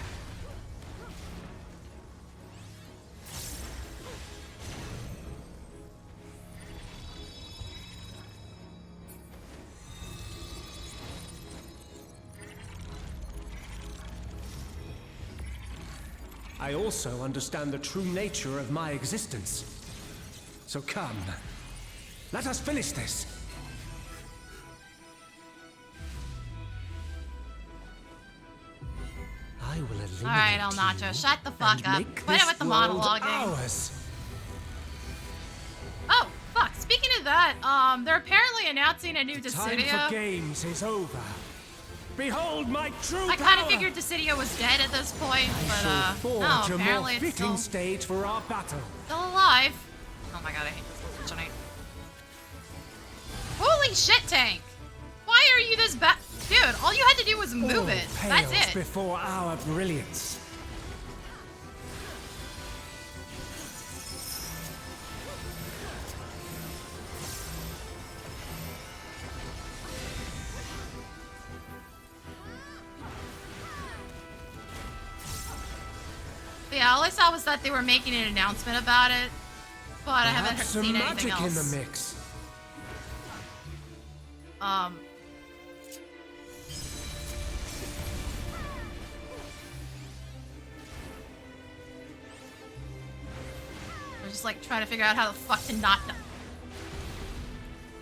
I also understand the true nature of my existence. So come, let us finish this. I will eliminate Alright, El Nacho, you shut the fuck and up. make Quit it this with the world monologuing. ours. Oh, fuck. Speaking of that, they're apparently announcing a new Time Dissidia. for games is over. Behold my true I kind power! of figured Dissidia was dead at this point, I shall but, forge no, a more apparently it's fitting still stage for our battle. alive. Oh my god, I hate this tonight. Holy shit, Tank! Why are you this bad? Dude, all you had to do was move All it. That's pales it. before our brilliance. Yeah, all I saw was that they were making an announcement about it, but I haven't Perhaps seen some anything magic else. in the mix. I'm just like trying to figure out how the fuck to not.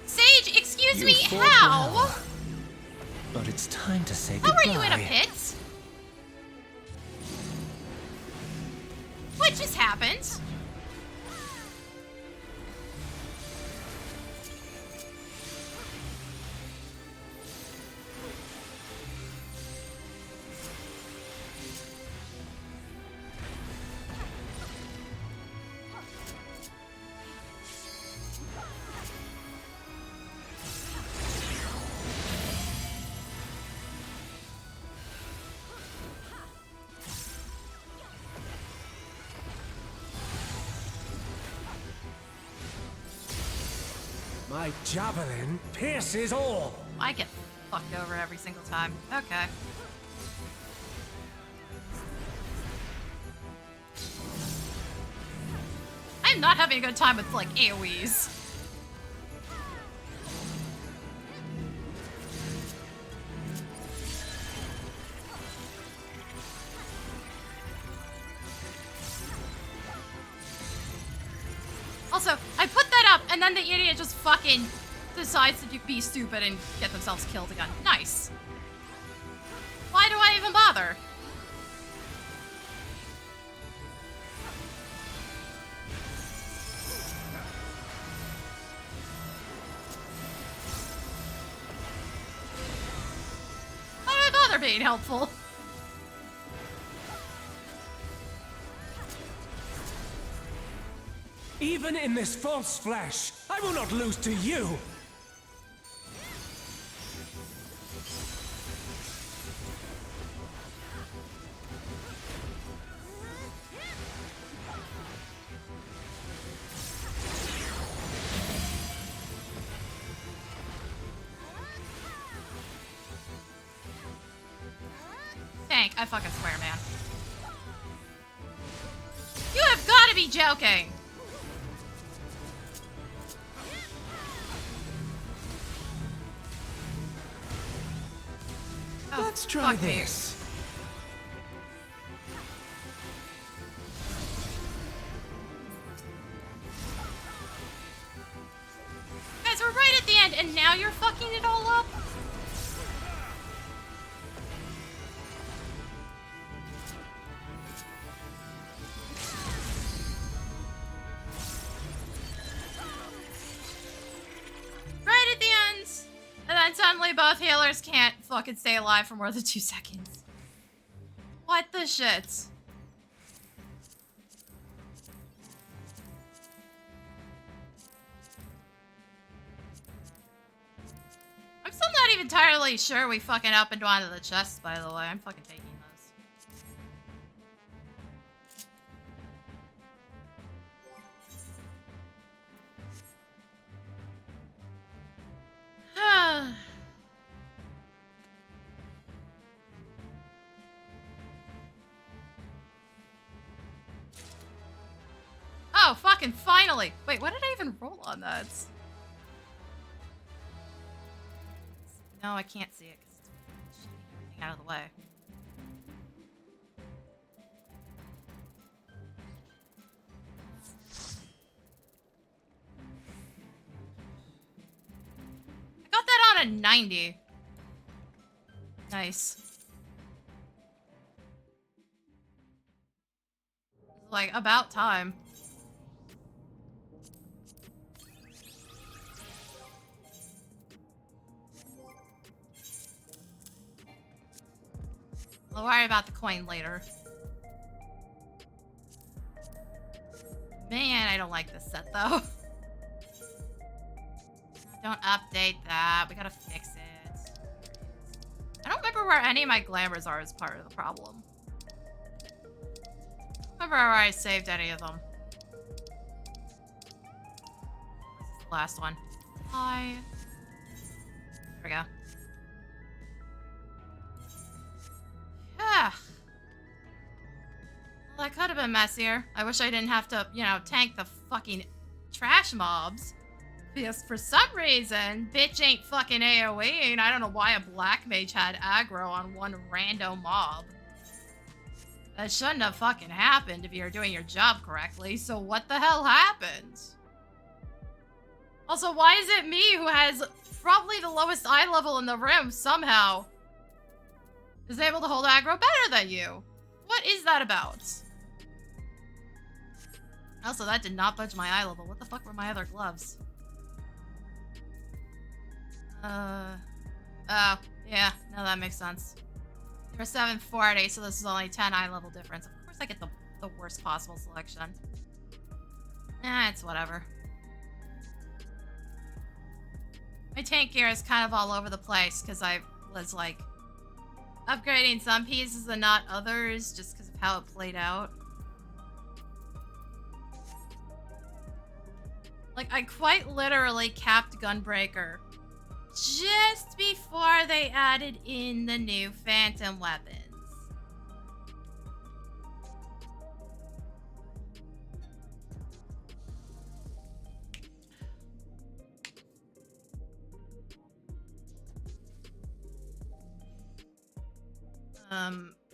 Sage, excuse You me, fought how? well, but it's time to say How goodbye. are you in a pit? What just happened? My javelin pierces all. I get fucked over every single time. Okay. I'm not having a good time with, like, AoEs. Also, I put that up, and then the idiot just fucking decides to be stupid and get themselves killed again. Nice. Why do I even bother? Why do I bother being helpful? Even in this false flesh, I will not lose to you. I fucking swear, man. You have got to be joking. Oh, Let's try fuck me. this. Guys, we're right at the end, and now you're fucking it all up? Right at the end! And then suddenly both healers can't fucking stay alive for more than 2 seconds. What the shit? I'm still not even entirely sure we fucking opened one of the chests, by the way. I'm fucking taking those. Oh, fucking finally! Wait, what did I even roll on that? No, I can't see it because it's shitty everything out of the way. I got that on a 90. Nice. Like, about time. I'll worry about the coin later. Man, I don't like this set, though. Don't update that. We gotta fix it. I don't remember where any of my glamours are as part of the problem. I don't remember where I saved any of them. This is the last one. Hi. There we go. Yeah. Well, that could have been messier. I wish I didn't have to, you know, tank the fucking trash mobs. Because for some reason, bitch ain't fucking AoEing. I don't know why a black mage had aggro on one rando mob. That shouldn't have fucking happened if you're doing your job correctly, so what the hell happened? Also, why is it me who has probably the lowest eye level in the room somehow is able to hold aggro better than you? What is that about? Also, that did not budge my eye level. What the fuck were my other gloves? Oh, yeah, no, that makes sense. They were 740, so this is only 10 eye level difference. Of course I get the worst possible selection. It's whatever. My tank gear is kind of all over the place because I was, like, upgrading some pieces and not others just because of how it played out. Like, I quite literally capped Gunbreaker just before they added in the new phantom weapons.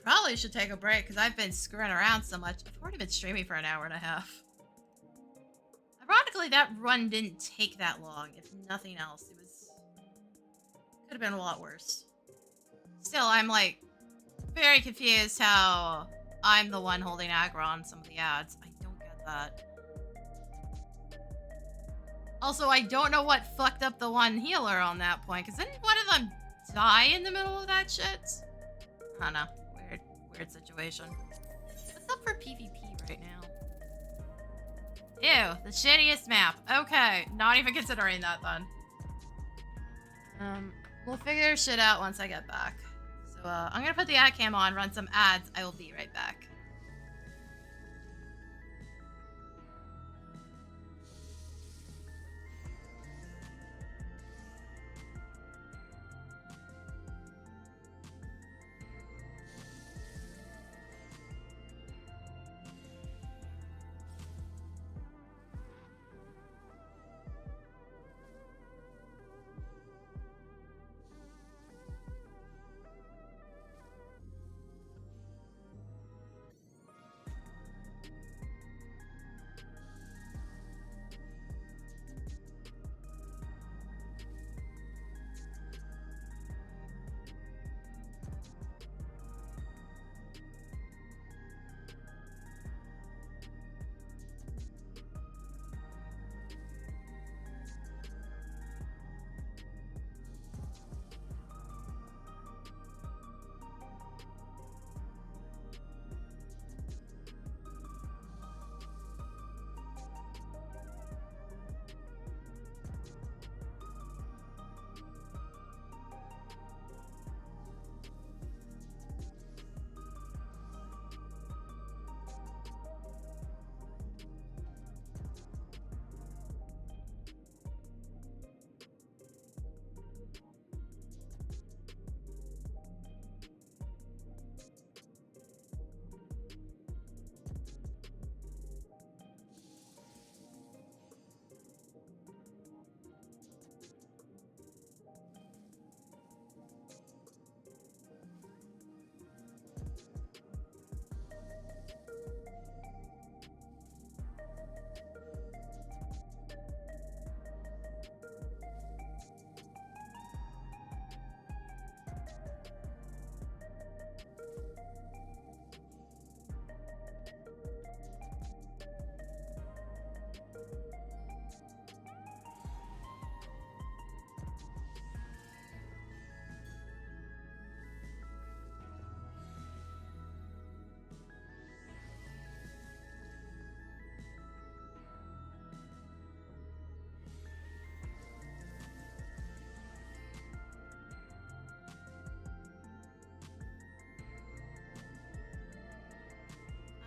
Probably should take a break because I've been screwing around so much. I've already been streaming for an hour and a half. Ironically, that run didn't take that long, if nothing else. It was... could have been a lot worse. Still, I'm, like, very confused how I'm the one holding aggro on some of the ads. I don't get that. Also, I don't know what fucked up the one healer on that point, because didn't one of them die in the middle of that shit? I don't know. Weird situation. What's up for PvP right now? Ew, the shittiest map. Okay, not even considering that then. We'll figure shit out once I get back. So, I'm gonna put the ad cam on, run some ads. I will be right back.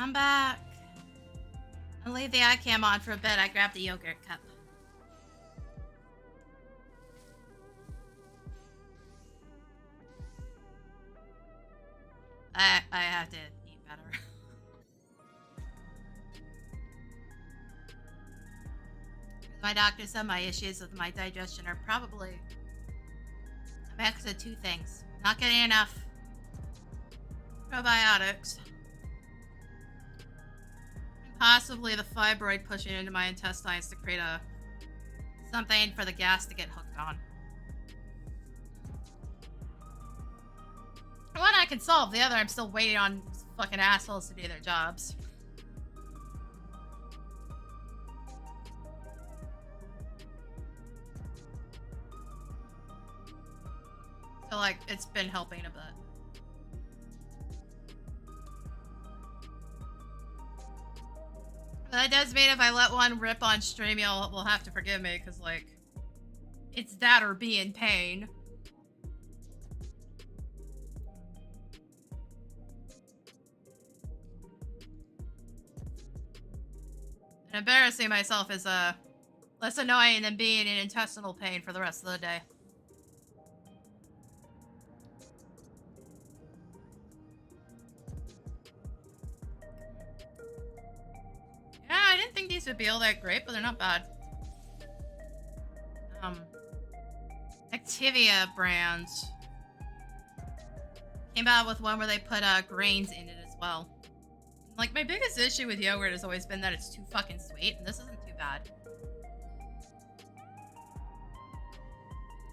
I'm back. I'll leave the eye cam on for a bit. I grabbed the yogurt cup. I have to eat better. My doctor said my issues with my digestion are probably a mix of two things. Not getting enough probiotics. And possibly the fibroid pushing into my intestines to create something for the gas to get hooked on. One I can solve, the other I'm still waiting on fucking assholes to do their jobs. So, like, it's been helping a bit. But that does mean if I let one rip on stream, y'all will have to forgive me, because, like, it's that or be in pain. And embarrassing myself is, less annoying than being in intestinal pain for the rest of the day. Yeah, I didn't think these would be all that great, but they're not bad. Activia brands came out with one where they put grains in it as well. Like, my biggest issue with yogurt has always been that it's too fucking sweet, and this isn't too bad.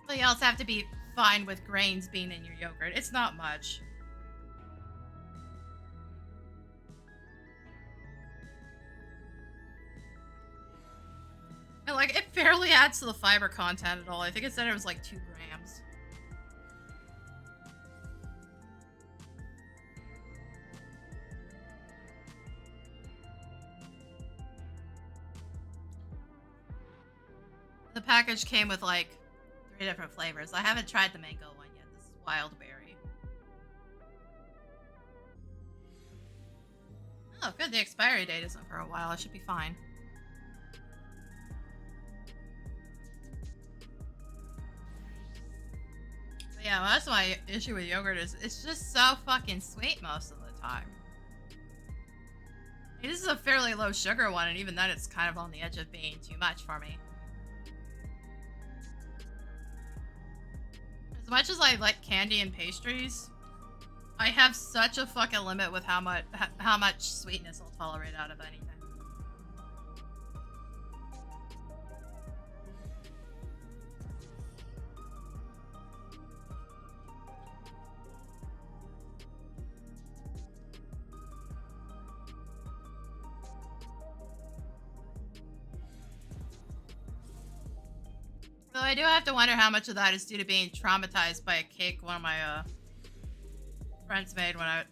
But you also have to be fine with grains being in your yogurt. It's not much. And, like, it barely adds to the fiber content at all. I think it said it was like 2 grams. The package came with like 3 different flavors. I haven't tried the mango one yet. This is wild berry. Oh, good. The expiry date isn't for a while. I should be fine. But yeah, well, that's my issue with yogurt is it's just so fucking sweet most of the time. This is a fairly low sugar one, and even then it's kind of on the edge of being too much for me. As much as I like candy and pastries, I have such a fucking limit with how much sweetness I'll tolerate out of anything. So I do have to wonder how much of that is due to being traumatized by a cake one of my friends made when not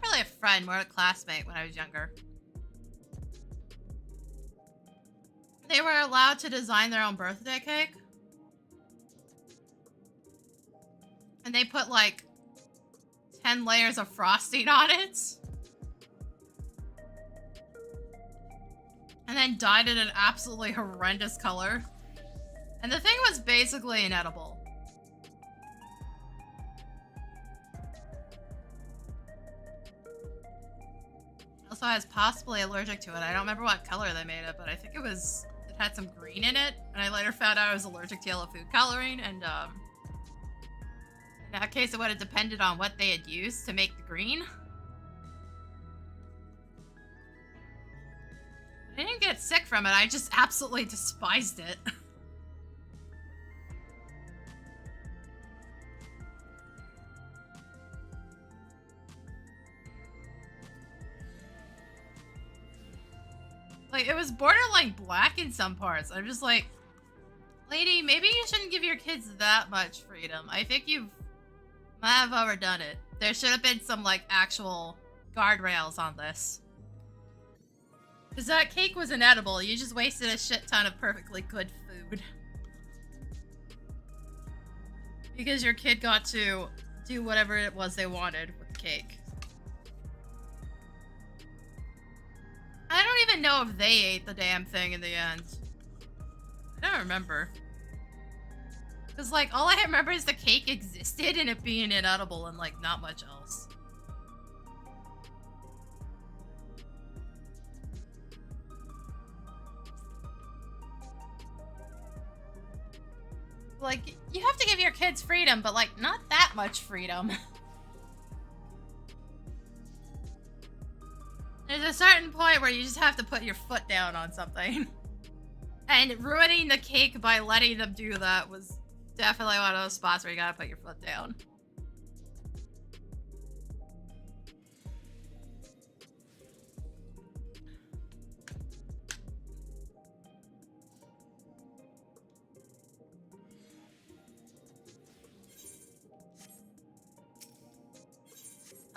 really a friend, more a classmate when I was younger. They were allowed to design their own birthday cake. And they put like 10 layers of frosting on it. And then dyed it an absolutely horrendous color. And the thing was basically inedible. Also, I was possibly allergic to it. I don't remember what color they made it, but I think it had some green in it. And I later found out I was allergic to yellow food coloring, and in that case it would have depended on what they had used to make the green. I didn't get sick from it, I just absolutely despised it. Like, it was borderline black in some parts. I'm just like, lady, maybe you shouldn't give your kids that much freedom. I think you might have overdone it. There should have been some, like, actual guardrails on this. Because that cake was inedible. You just wasted a shit ton of perfectly good food. Because your kid got to do whatever it was they wanted with the cake. even know if they ate the damn thing in the end. I don't remember. Because, like, all I remember is the cake existed and it being inedible and, like, not much else. Like, you have to give your kids freedom, but, like, not that much freedom. There's a certain point where you just have to put your foot down on something. And ruining the cake by letting them do that was definitely one of those spots where you gotta put your foot down.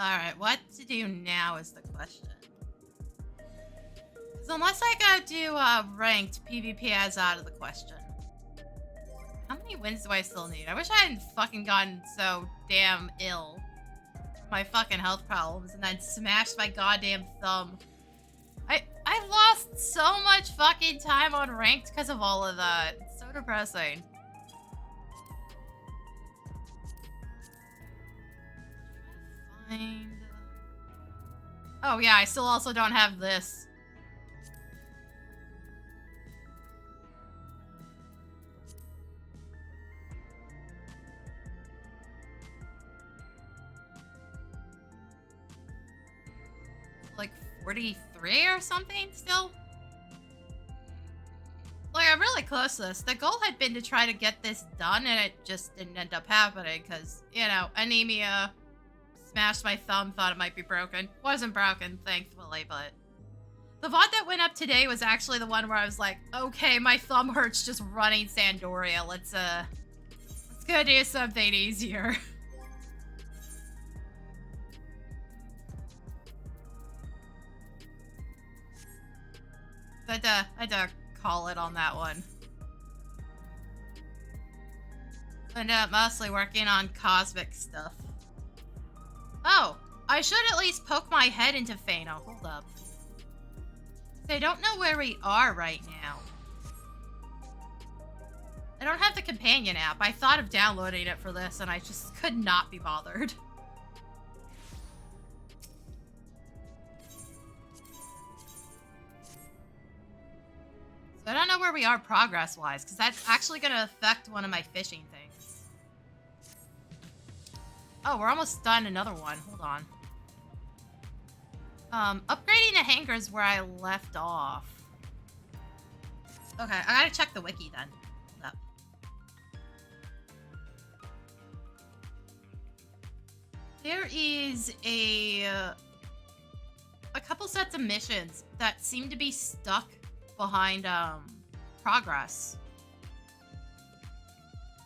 Alright, what to do now is the question. So unless I go do ranked, PvP is out of the question. How many wins do I still need? I wish I hadn't fucking gotten so damn ill. My fucking health problems and then smashed my goddamn thumb. I lost so much fucking time on ranked because of all of that. It's so depressing. Find... Oh yeah, I still also don't have this. Like 43 or something still? Like, I'm really close to this. The goal had been to try to get this done, and it just didn't end up happening because, you know, anemia, smashed my thumb, thought it might be broken. Wasn't broken, thankfully, but... The VOD that went up today was actually the one where I was like, okay, my thumb hurts just running Sandoria. Let's go do something easier. I had to call it on that one. And mostly working on cosmic stuff. Oh, I should at least poke my head into Fano. Hold up. I don't know where we are right now. I don't have the companion app. I thought of downloading it for this and I just could not be bothered. So I don't know where we are progress-wise, because that's actually going to affect one of my fishing things. Oh, we're almost done another one. Hold on. Upgrading the hangars where I left off. Okay, I gotta check the wiki then. Hold up. There is a couple sets of missions that seem to be stuck behind progress.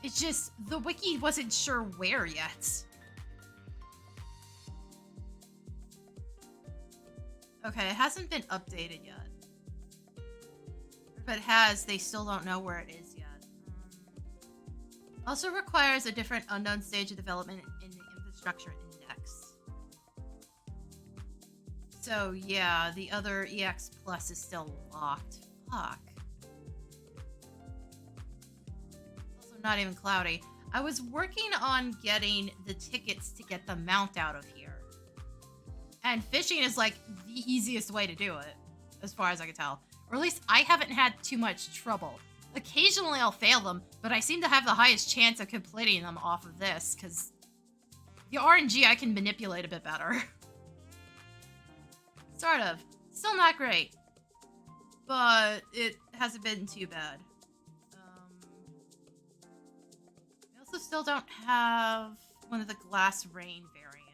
It's just the wiki wasn't sure where yet. Okay, it hasn't been updated yet. If it has, they still don't know where it is yet. Also requires a different unknown stage of development in the infrastructure index. So yeah, the other EX Plus is still locked. Fuck. Also not even cloudy. I was working on getting the tickets to get the mount out of here. And fishing is like the easiest way to do it, as far as I can tell. Or at least I haven't had too much trouble. Occasionally I'll fail them, but I seem to have the highest chance of completing them off of this, because the RNG I can manipulate a bit better. Sort of. Still not great. But it hasn't been too bad. We also still don't have one of the glass rain variants.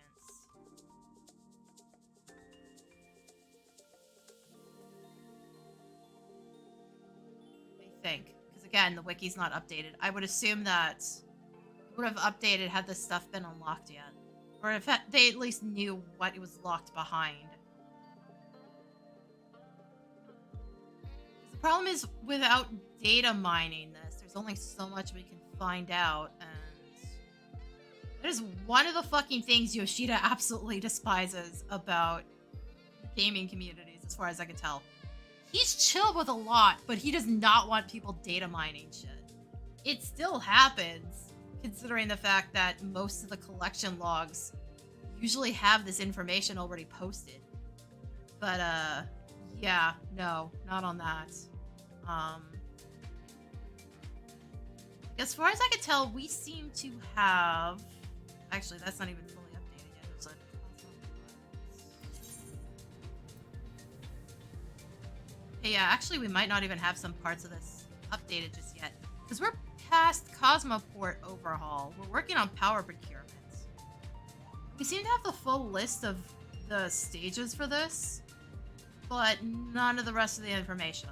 I think. Because again, the wiki's not updated. I would assume that it would have updated had this stuff been unlocked yet. Or if they at least knew what it was locked behind. The problem is, without data mining this, there's only so much we can find out, and that is one of the fucking things Yoshida absolutely despises about gaming communities, as far as I can tell. he's chill with a lot, but he does not want people data mining shit. It still happens, considering the fact that most of the collection logs usually have this information already posted. But, yeah, no, not on that. As far as I could tell, we seem to have... Actually, that's not even fully updated yet, is it? Hey, yeah, actually, we might not even have some parts of this updated just yet. Because we're past Cosmoport overhaul. We're working on power procurements. We seem to have the full list of the stages for this, but none of the rest of the information.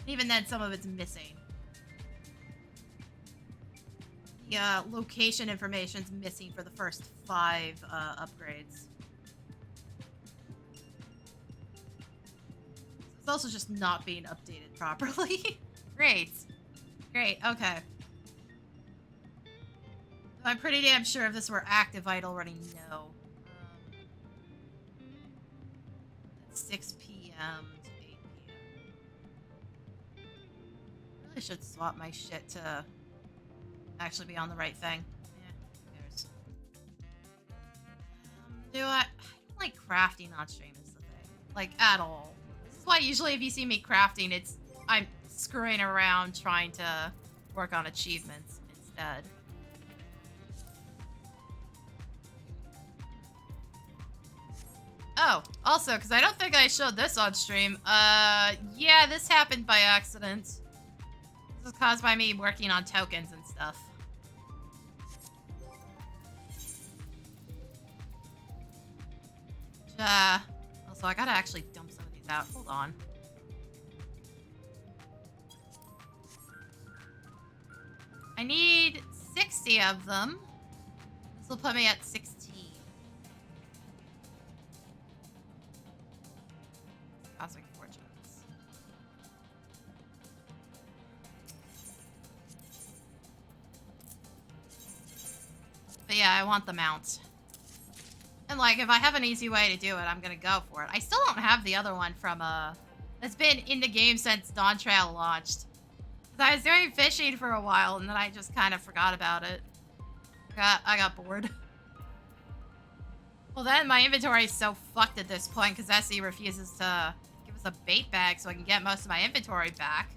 Even then, some of it's missing. The location information's missing for the first 5 upgrades. It's also just not being updated properly. Great. Great, okay. I'm pretty damn sure if this were active, I'd already know. It's 6 p.m. to 8 p.m. Really should swap my shit to actually be on the right thing. Yeah, who cares? I don't like crafting on stream is the thing. Like, at all. This is why usually if you see me crafting, I'm screwing around trying to work on achievements instead. Oh, also, because I don't think I showed this on stream. Yeah, this happened by accident. This was caused by me working on tokens and stuff. Also, I gotta actually dump some of these out. Hold on. I need 60 of them. This will put me at 16. Cosmic Fortunes. But yeah, I want the mount. And like, if I have an easy way to do it, I'm gonna go for it. I still don't have the other one from, it's been in the game since Dawntrail launched. I was doing fishing for a while, and then I just kind of forgot about it. I got bored. Well, then my inventory is so fucked at this point, because SE refuses to give us a bait bag so I can get most of my inventory back.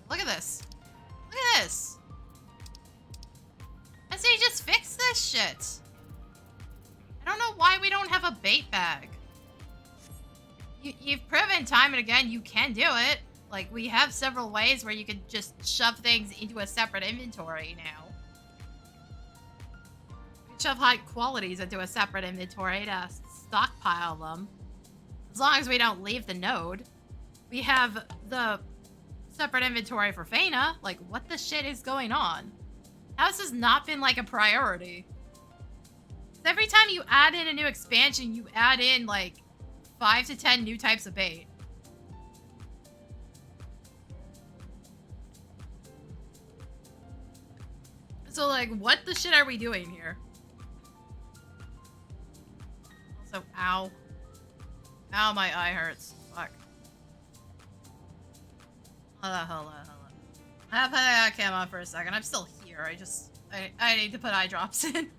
Look at this. Look at this. SE, just fix this shit. I don't know why we don't have a bait bag. You've proven time and again you can do it. Like, we have several ways where you could just shove things into a separate inventory now. You can shove high qualities into a separate inventory to stockpile them. As long as we don't leave the node. We have the separate inventory for Feyna. Like, what the shit is going on? How has this not been, like, a priority? Every time you add in a new expansion, you add in, like, 5 to 10 new types of bait. So, like, what the shit are we doing here? Also, ow. Ow, my eye hurts. Fuck. Hold on. I have my cam on for a second. I'm still here. I need to put eye drops in.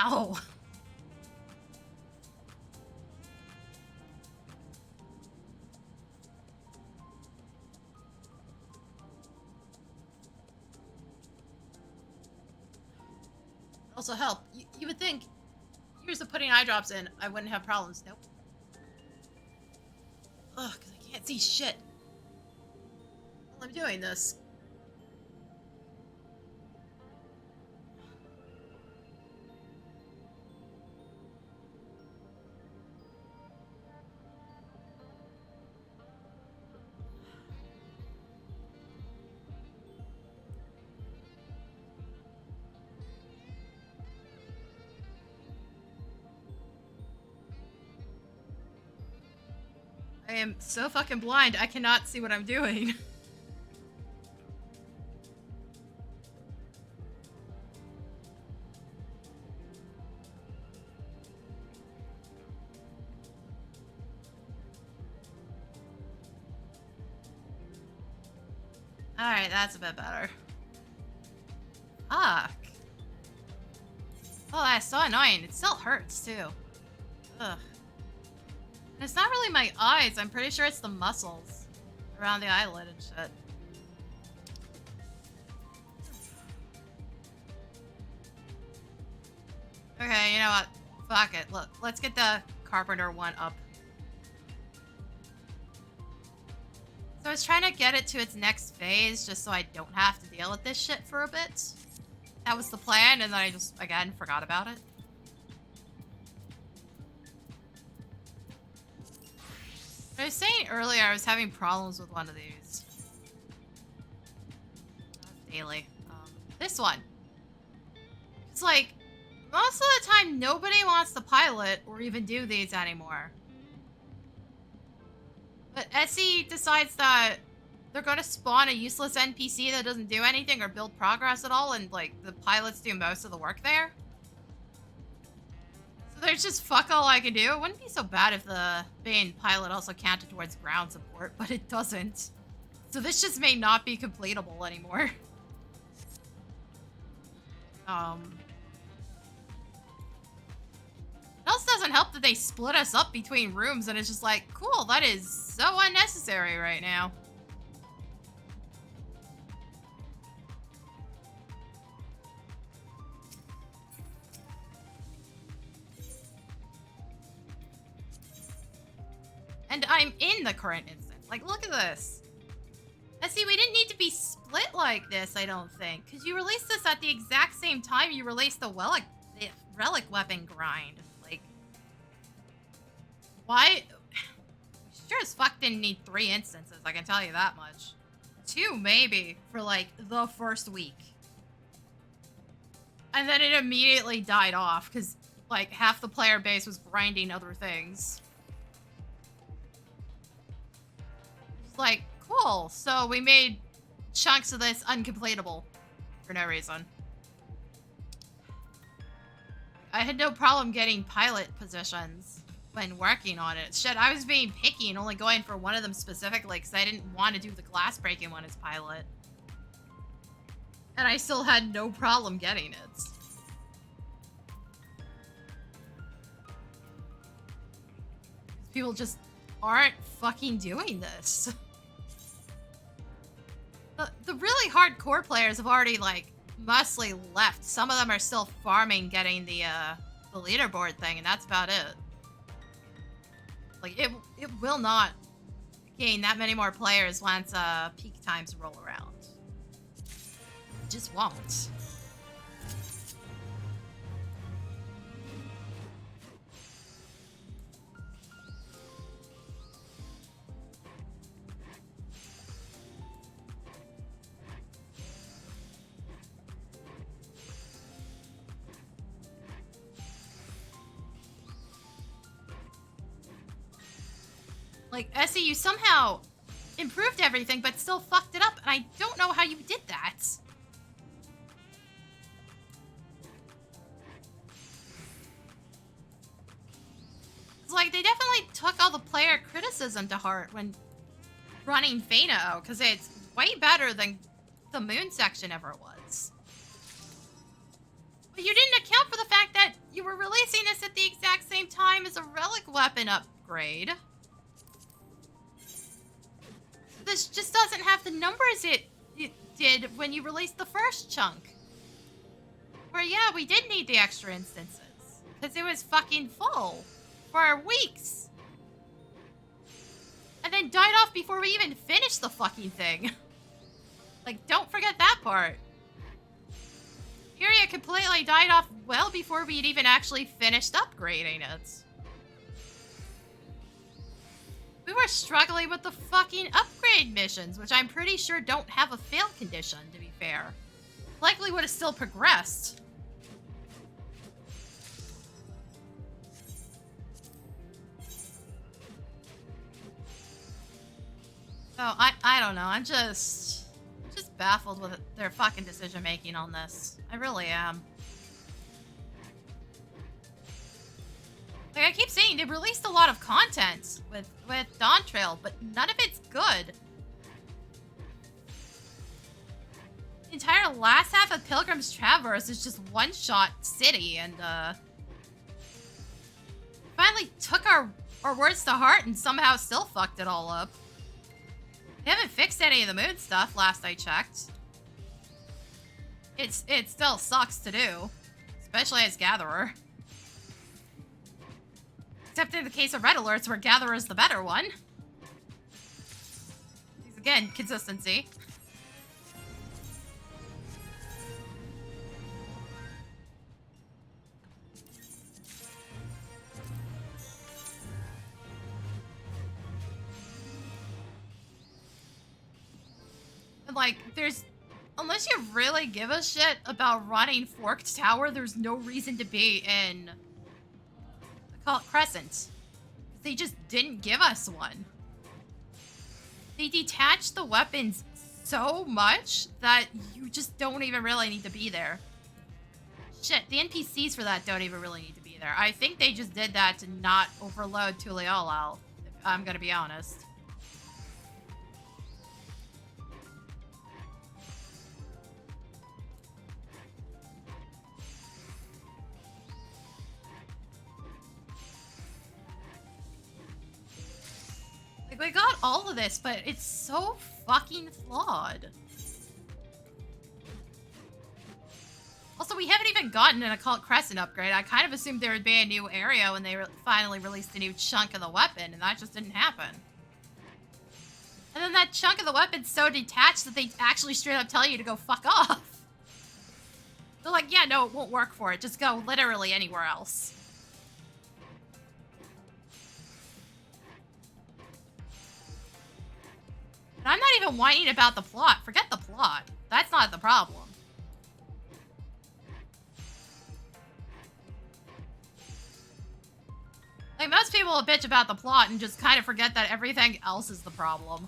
Ow. Also help. You would think years of putting eye drops in, I wouldn't have problems. Nope. Ugh, because I can't see shit while I'm doing this. I am so fucking blind, I cannot see what I'm doing. Alright, that's a bit better. Fuck. Oh, that's so annoying. It still hurts, too. Ugh. And it's not really my eyes. I'm pretty sure it's the muscles around the eyelid and shit. Okay, you know what? Fuck it. Look, let's get the Carpenter one up. So I was trying to get it to its next phase just so I don't have to deal with this shit for a bit. That was the plan, and then I just, again, forgot about it. I was saying earlier I was having problems with one of these. Daily. This one. It's like, most of the time nobody wants to pilot or even do these anymore. But Essie decides that they're going to spawn a useless NPC that doesn't do anything or build progress at all, and, like, the pilots do most of the work there. So there's just fuck all I can do. It wouldn't be so bad if the main pilot also counted towards ground support, but it doesn't. So this just may not be completable anymore. It also doesn't help that they split us up between rooms, and it's just like, cool, that is so unnecessary right now. And I'm in the current instance. Like, look at this. And see, we didn't need to be split like this, I don't think. Because you released this at the exact same time you released the relic weapon grind. Like, why? Sure as fuck didn't need 3 instances, I can tell you that much. 2, maybe, for, like, the first week. And then it immediately died off, because, like, half the player base was grinding other things. It's like, cool, so we made chunks of this uncompletable for no reason. I had no problem getting pilot positions when working on it. Shit, I was being picky and only going for one of them specifically because I didn't want to do the glass breaking one as pilot. And I still had no problem getting it. People just aren't fucking doing this. The really hardcore players have already, like, mostly left. Some of them are still farming getting the leaderboard thing, and that's about it. Like, it will not gain that many more players once peak times roll around. It just won't. Like, Essie, you somehow improved everything, but still fucked it up, and I don't know how you did that. It's like, they definitely took all the player criticism to heart when running Fano, because it's way better than the moon section ever was. But you didn't account for the fact that you were releasing this at the exact same time as a relic weapon upgrade. This just doesn't have the numbers it did when you released the first chunk. Where, yeah, we did need the extra instances. Because it was fucking full. For weeks. And then died off before we even finished the fucking thing. Like, don't forget that part. Furia completely died off well before we'd even actually finished upgrading it. We were struggling with the fucking upgrade missions, which I'm pretty sure don't have a fail condition, to be fair. Likely would have still progressed. So, I don't know, I'm just baffled with their fucking decision making on this. I really am. Like, I keep saying, they released a lot of content with Dawntrail, but none of it's good. entire last half of Pilgrim's Traverse is just one-shot city, and finally took our words to heart and somehow still fucked it all up. They haven't fixed any of the moon stuff last I checked. It still sucks to do, especially as Gatherer. Except in the case of Red Alerts, where Gatherer is the better one. Again, consistency. And like, unless you really give a shit about running Forked Tower, there's no reason to be in Crescent. They just didn't give us one. They detached the weapons so much that you just don't even really need to be there. Shit, the NPCs for that don't even really need to be there. I think they just did that to not overload Tuliolal, if I'm gonna be honest. We got all of this, but it's so fucking flawed. Also, we haven't even gotten an Occult Crescent upgrade. I kind of assumed there would be a new area when they finally released a new chunk of the weapon, and that just didn't happen. And then that chunk of the weapon's so detached that they actually straight up tell you to go fuck off. They're like, yeah, no, it won't work for it. Just go literally anywhere else. And I'm not even whining about the plot. Forget the plot. That's not the problem. Like, most people will bitch about the plot and just kind of forget that everything else is the problem.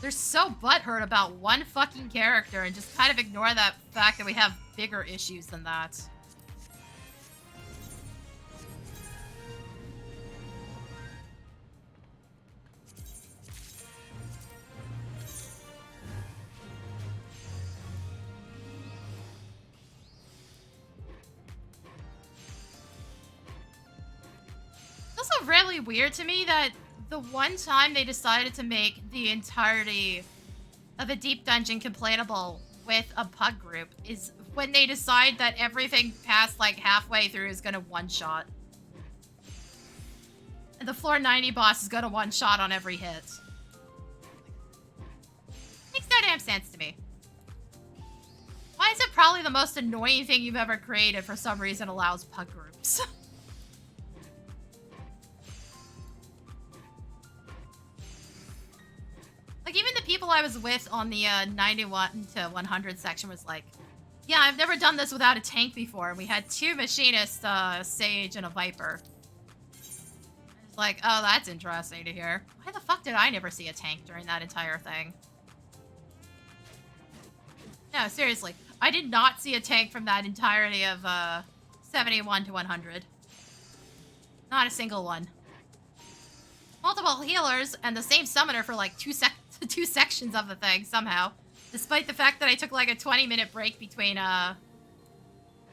They're so butthurt about one fucking character and just kind of ignore that fact that we have bigger issues than that. It's also really weird to me that the one time they decided to make the entirety of a deep dungeon completable with a pug group is when they decide that everything past like halfway through is gonna one-shot. And the floor 90 boss is gonna one-shot on every hit. Makes no damn sense to me. Why is it probably the most annoying thing you've ever created for some reason allows pug groups? Like, even the people I was with on the 91 to 100 section was like, yeah, I've never done this without a tank before. And we had 2 machinists, Sage and a Viper. It's like, oh, that's interesting to hear. Why the fuck did I never see a tank during that entire thing? No, seriously. I did not see a tank from that entirety of 71 to 100. Not a single one. Multiple healers and the same summoner for like 2 sections of the thing somehow. Despite the fact that I took like a 20-minute break between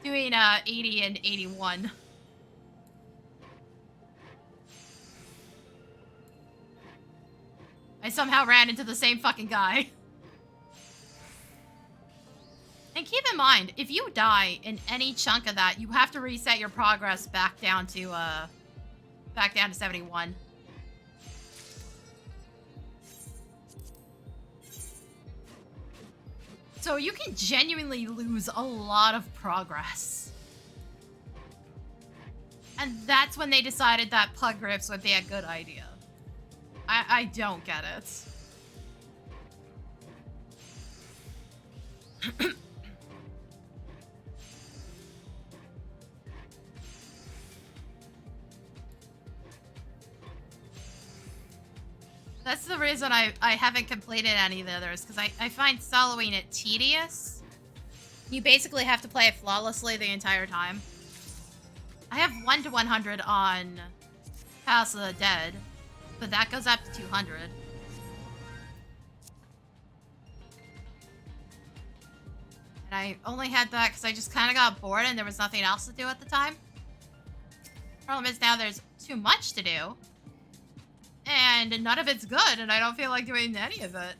doing 80 and 81. I somehow ran into the same fucking guy. And keep in mind, if you die in any chunk of that, you have to reset your progress back down to 71. So you can genuinely lose a lot of progress. And that's when they decided that pug grips would be a good idea. I don't get it. That's the reason I haven't completed any of the others, because I find soloing it tedious. You basically have to play it flawlessly the entire time. I have 1 to 100 on House of the Dead, but that goes up to 200. I only had that because I just kind of got bored and there was nothing else to do at the time. Problem is now there's too much to do. And none of it's good, and I don't feel like doing any of it.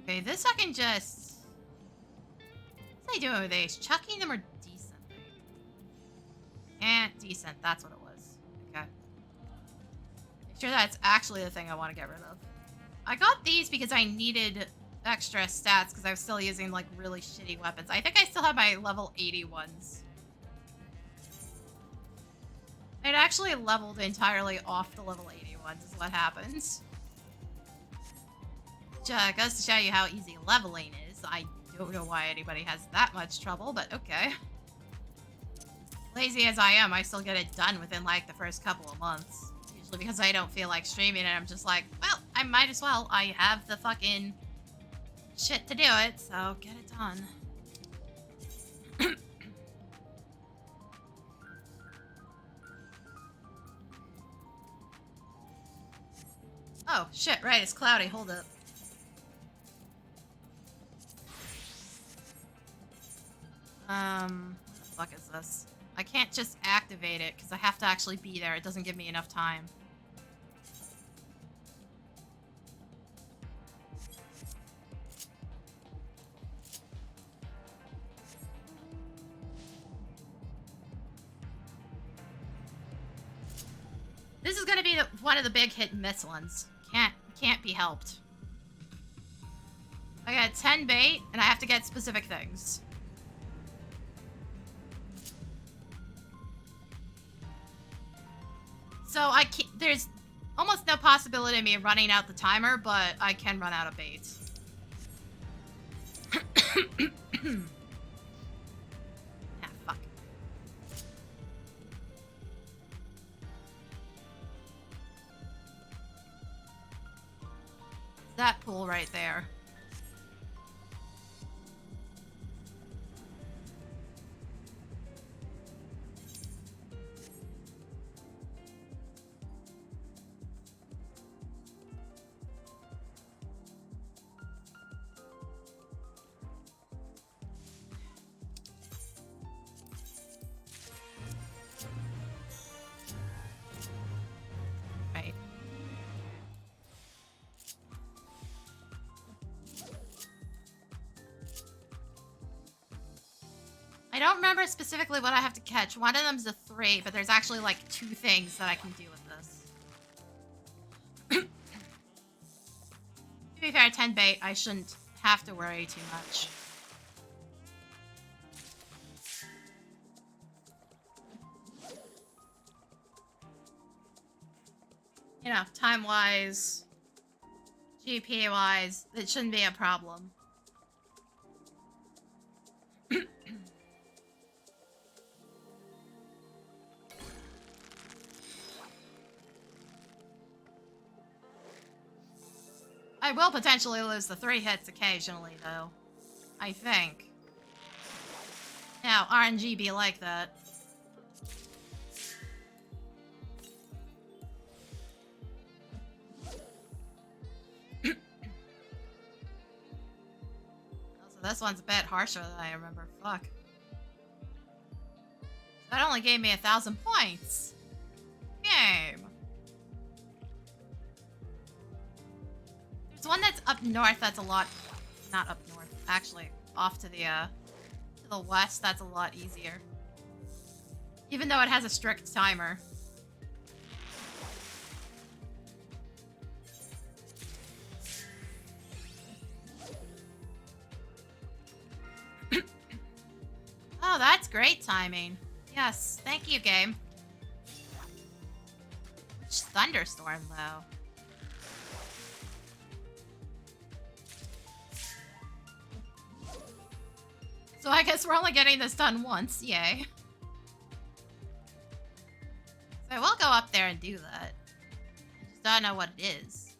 Okay, this I can just... What's I doing with these? Chucking them or decent? Decent. That's what it was. Okay. Make sure that's actually the thing I want to get rid of. I got these because I needed extra stats because I was still using, like, really shitty weapons. I think I still have my level 80 ones. It actually leveled entirely off the level 80 ones is what happens. Goes to show you how easy leveling is. I don't know why anybody has that much trouble, but okay. Lazy as I am, I still get it done within like the first couple of months. Usually because I don't feel like streaming and I'm just like, well, I might as well. I have the fucking shit to do it, so get it done. Oh, shit, right, it's cloudy. Hold up. What the fuck is this? I can't just activate it because I have to actually be there. It doesn't give me enough time. This is gonna be one of the big hit and miss ones. Can't be helped. I got 10 bait and I have to get specific things. So I can't, there's almost no possibility of me running out the timer, but I can run out of bait. Ah, fuck. That pool right there. I don't remember specifically what I have to catch. One of them's a 3, but there's actually like 2 things that I can do with this. To be fair, 10 bait, I shouldn't have to worry too much. You know, time-wise, GP-wise, it shouldn't be a problem. I will potentially lose the 3 hits occasionally, though. I think. Now, RNG be like that. Also, this one's a bit harsher than I remember. Fuck. That only gave me 1,000 points. Game. There's one that's up north that's a lot... Not up north. Actually, off to the west, that's a lot easier. Even though it has a strict timer. Oh, that's great timing. Yes, thank you, game. Which thunderstorm, though? So I guess we're only getting this done once, yay. So I will go up there and do that. I just don't know what it is.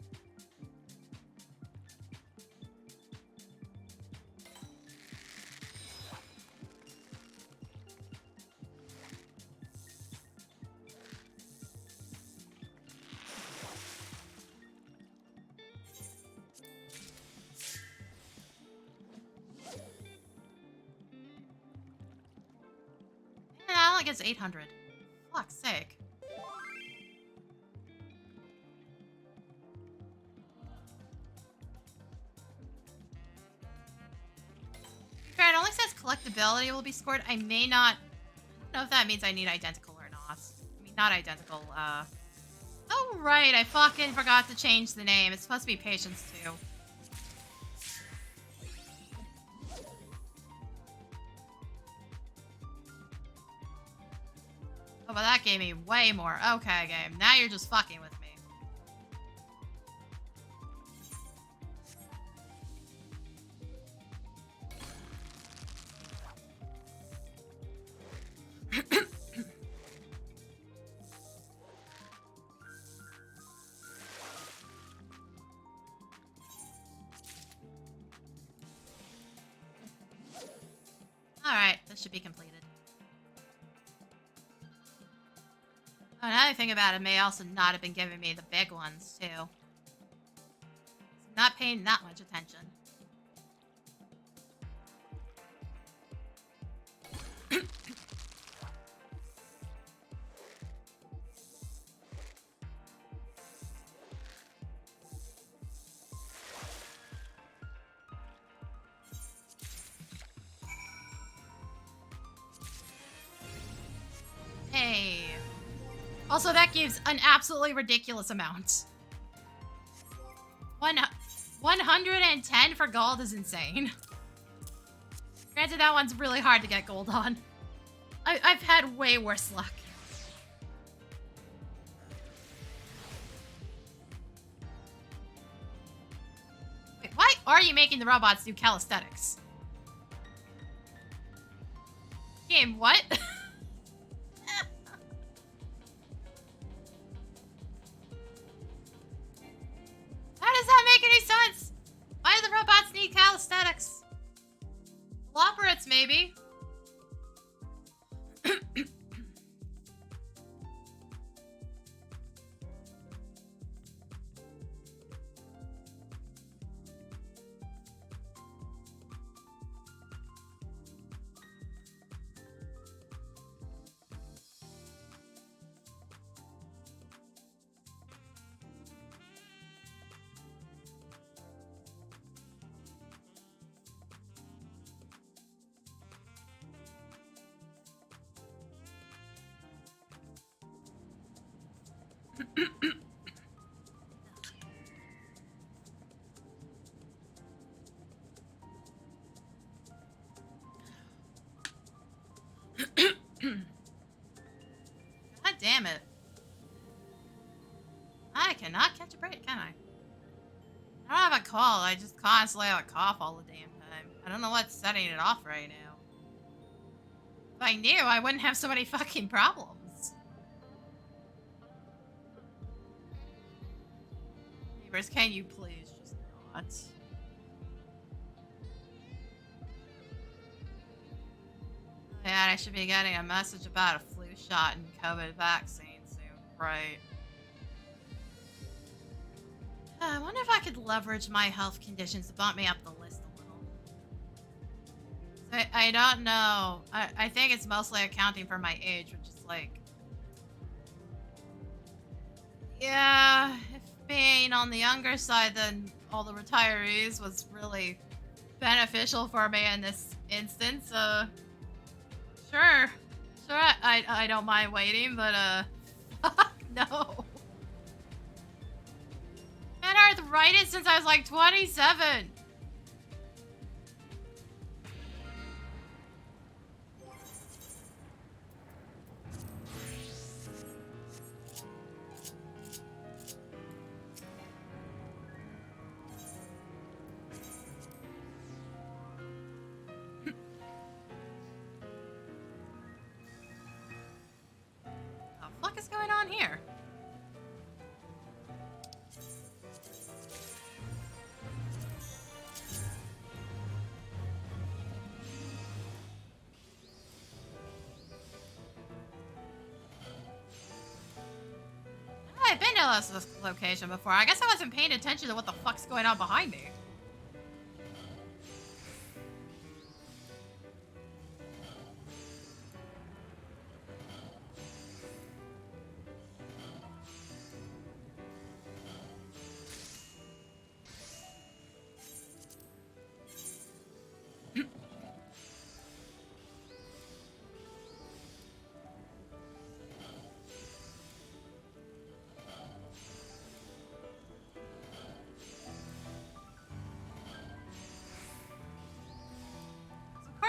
only gets 800. Fuck's sake. Fair, it only says collectability will be scored. I may not... I don't know if that means I need identical or not. I mean, not identical, Oh, right, I fucking forgot to change the name. It's supposed to be Patience, too. Oh, but that gave me way more. Okay, game. Now you're just fucking with me. Alright, this should be completed. Oh, another thing about it may also not have been giving me the big ones, too. I'm not paying that much attention. Hey. Also, that gives an absolutely ridiculous amount. 110 for gold is insane. Granted, that one's really hard to get gold on. I've had way worse luck. Wait, why are you making the robots do calisthenics? Game, what? How does that make any sense? Why do the robots need calisthenics? Operates, maybe. God damn it. I cannot catch a break, can I? I don't have a cold, I just constantly have a cough all the damn time. I don't know what's setting it off right now. If I knew, I wouldn't have so many fucking problems. Neighbors, can you please just not? Yeah, I should be getting a message about a flu shot and COVID vaccine soon, right? I wonder if I could leverage my health conditions to bump me up the list a little. I don't know. I think it's mostly accounting for my age, which is like... Yeah, if being on the younger side than all the retirees was really beneficial for me in this instance, Sure, I don't mind waiting, but, fuck no. I've had arthritis since I was like 27. What is going on here? I've been to this location before. I guess I wasn't paying attention to what the fuck's going on behind me.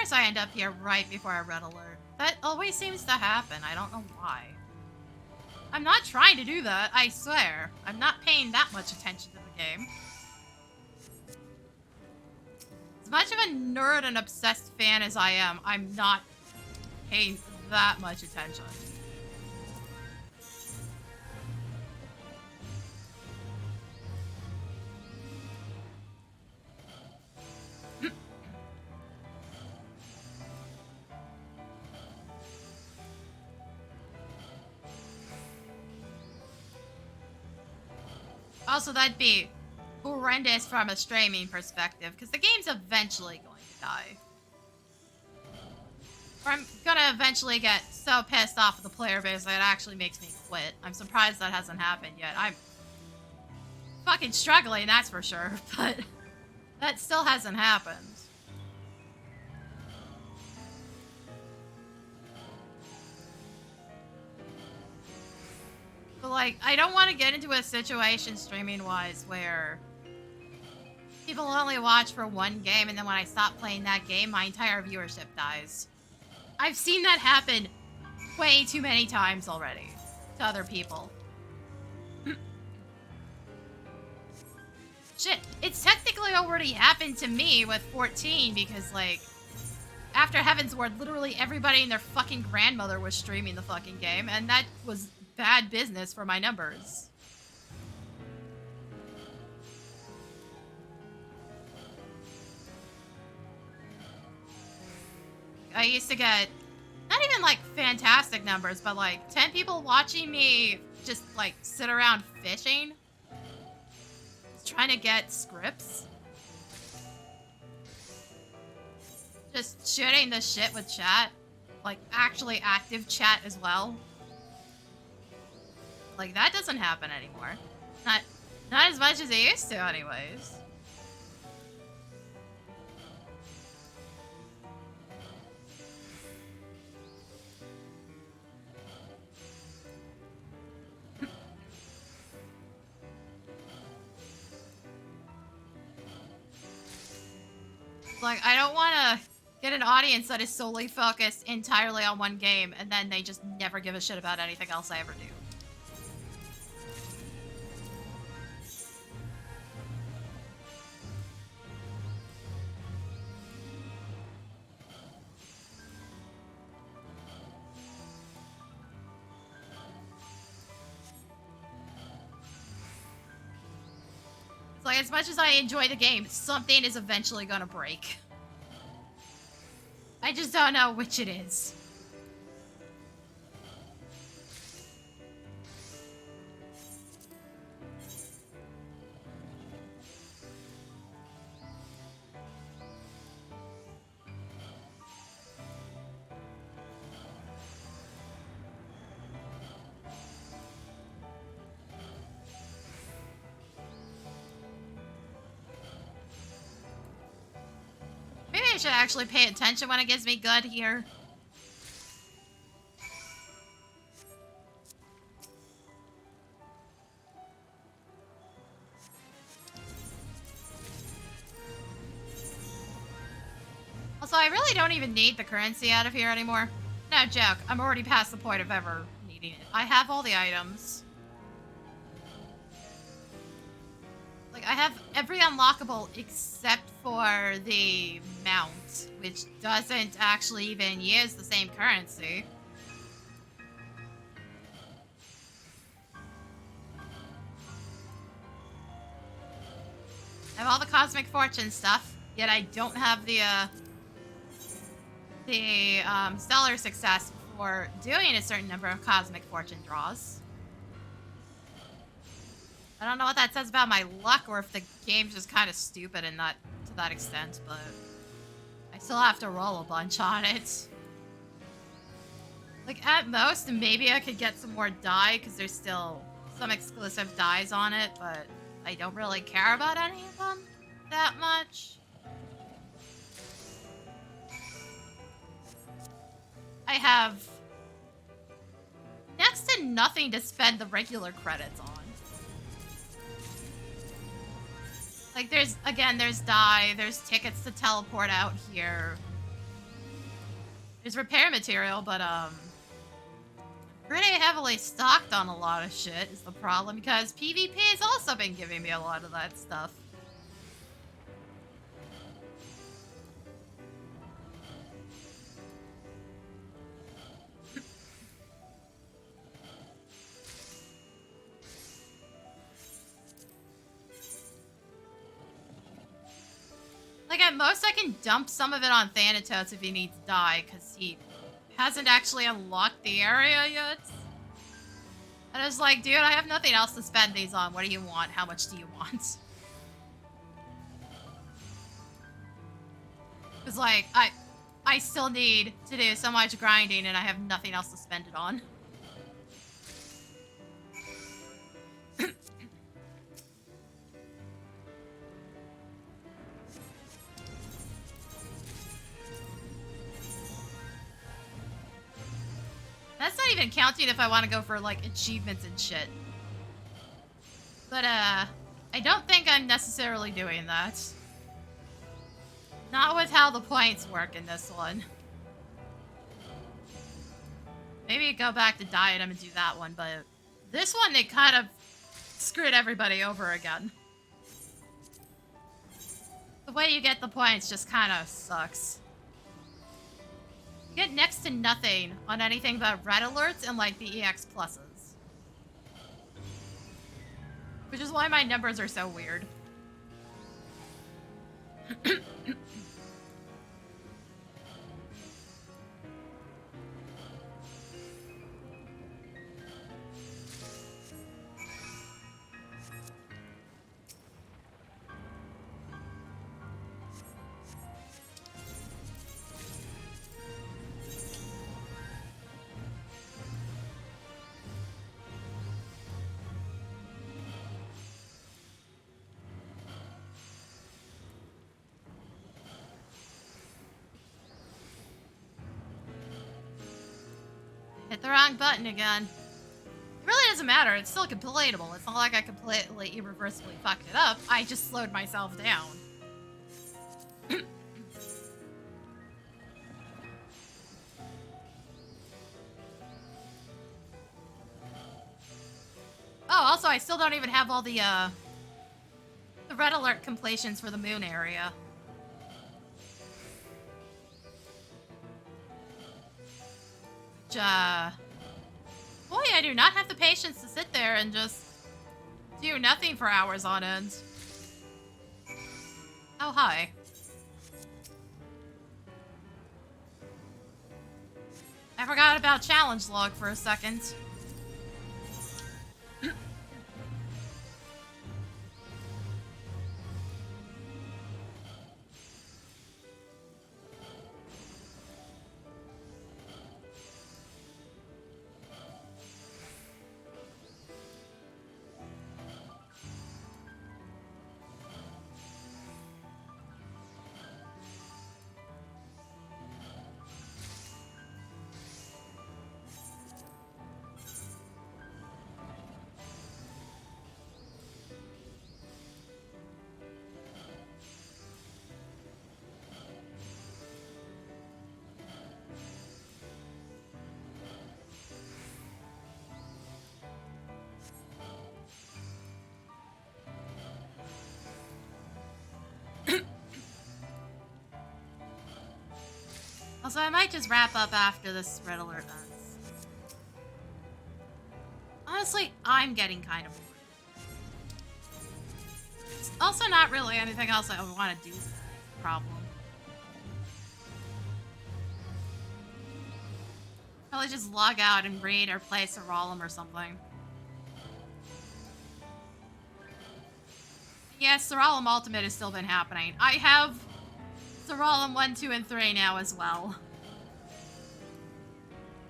course I end up here right before a red alert. That always seems to happen. I don't know why. I'm not trying to do that, I swear. I'm not paying that much attention to the game. As much of a nerd and obsessed fan as I am, I'm not paying that much attention. Also, that'd be horrendous from a streaming perspective, because the game's eventually going to die. Or I'm gonna eventually get so pissed off with the player base that it actually makes me quit. I'm surprised that hasn't happened yet. I'm fucking struggling, that's for sure, but that still hasn't happened. But, like, I don't want to get into a situation streaming-wise where people only watch for one game, and then when I stop playing that game, my entire viewership dies. I've seen that happen way too many times already to other people. Shit, it's technically already happened to me with 14 because, like, after Heaven's Ward, literally everybody and their fucking grandmother was streaming the fucking game, and that was bad business for my numbers. I used to get, not even like fantastic numbers, but like 10 people watching me just like sit around fishing. Just trying to get scripts. Just shooting the shit with chat. Like actually active chat as well. Like that doesn't happen anymore. Not as much as it used to anyways. Like, I don't want to get an audience that is solely focused entirely on one game, and then they just never give a shit about anything else I ever do. Like, as much as I enjoy the game, something is eventually gonna break. I just don't know which it is. I should actually pay attention when it gives me good here. Also, I really don't even need the currency out of here anymore. No joke, I'm already past the point of ever needing it. I have all the items. Like, I have every unlockable except for the mount, which doesn't actually even use the same currency. I have all the Cosmic Fortune stuff, yet I don't have the Stellar Success for doing a certain number of Cosmic Fortune draws. I don't know what that says about my luck, or if the game's just kind of stupid in that to that extent, but I still have to roll a bunch on it. Like, at most, maybe I could get some more dye, because there's still some exclusive dyes on it, but I don't really care about any of them that much. I have next to nothing to spend the regular credits on. Like, there's dye, there's tickets to teleport out here. There's repair material, but, pretty heavily stocked on a lot of shit is the problem, because PvP has also been giving me a lot of that stuff. Like, at most I can dump some of it on Thanatos if he needs to die, because he hasn't actually unlocked the area yet. And I was like, dude, I have nothing else to spend these on. What do you want? How much do you want? Because, like, I still need to do so much grinding, and I have nothing else to spend it on. That's not even counting if I want to go for, like, achievements and shit. But, I don't think I'm necessarily doing that. Not with how the points work in this one. Maybe go back to Diadem and do that one, but this one, they kind of screwed everybody over again. The way you get the points just kind of sucks. You get next to nothing on anything but red alerts and, like, the EX pluses. Which is why my numbers are so weird. Hit the wrong button again. It really doesn't matter. It's still completable. It's not like I completely irreversibly fucked it up. I just slowed myself down. Oh, also, I still don't even have all the red alert completions for the moon area. Boy, I do not have the patience to sit there and just do nothing for hours on end. Oh, hi. I forgot about challenge log for a second. Also, I might just wrap up after this red alert ends. Honestly, I'm getting kind of bored. It's also not really anything else I would want to do. Problem. Probably just log out and raid or play Siralum or something. Yes, Siralum Ultimate has still been happening. I have Siralum 1, 2, and 3 now as well.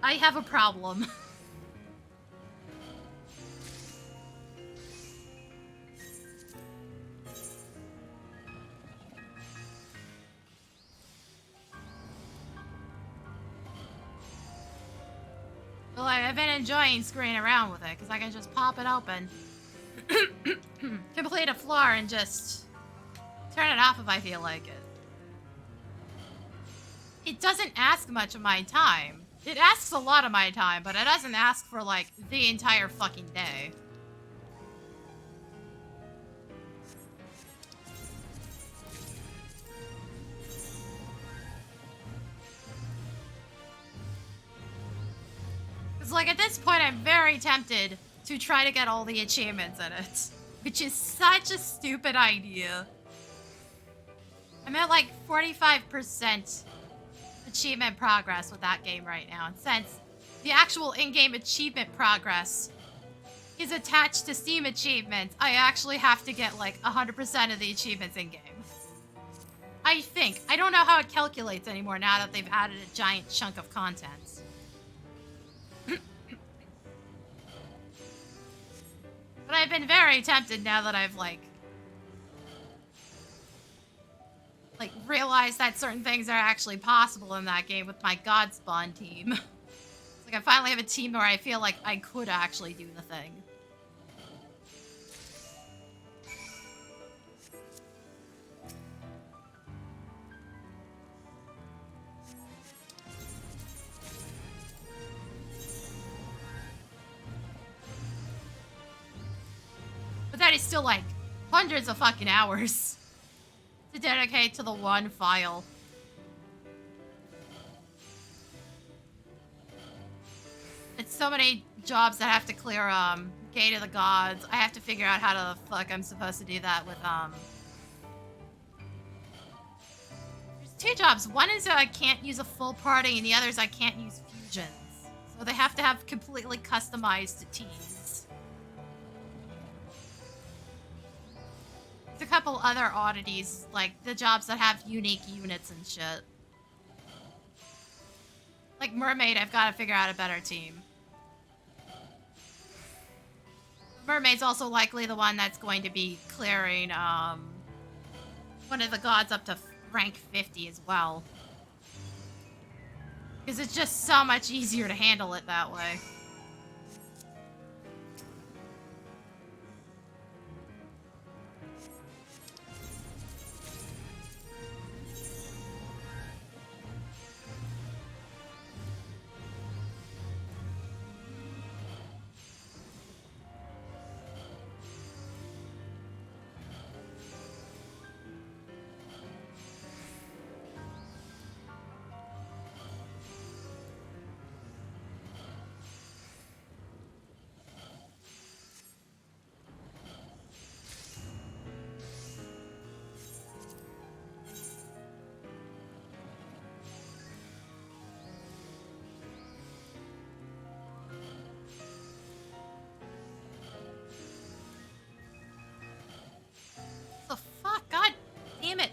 I have a problem. Well, I've been enjoying screwing around with it, because I can just pop it open, complete a floor, and just turn it off if I feel like it. it doesn't ask much of my time. It asks a lot of my time, but it doesn't ask for, like, the entire fucking day. Because, like, at this point, I'm very tempted to try to get all the achievements in it. Which is such a stupid idea. I'm at, like, 45% achievement progress with that game right now. And since the actual in-game achievement progress is attached to Steam achievements, I actually have to get, like, 100% of the achievements in-game. I think. I don't know how it calculates anymore now that they've added a giant chunk of content. But I've been very tempted now that I've, like, realized that certain things are actually possible in that game with my Godspawn team. It's like I finally have a team where I feel like I could actually do the thing. But that is still, like, hundreds of fucking hours to dedicate to the one file. It's so many jobs that I have to clear, Gate of the Gods. I have to figure out how the fuck I'm supposed to do that with, There's two jobs. One is I can't use a full party, and the other is I can't use fusions. So they have to have completely customized teams. There's a couple other oddities, like the jobs that have unique units and shit. Like Mermaid, I've got to figure out a better team. Mermaid's also likely the one that's going to be clearing one of the gods up to rank 50 as well. Because it's just so much easier to handle it that way.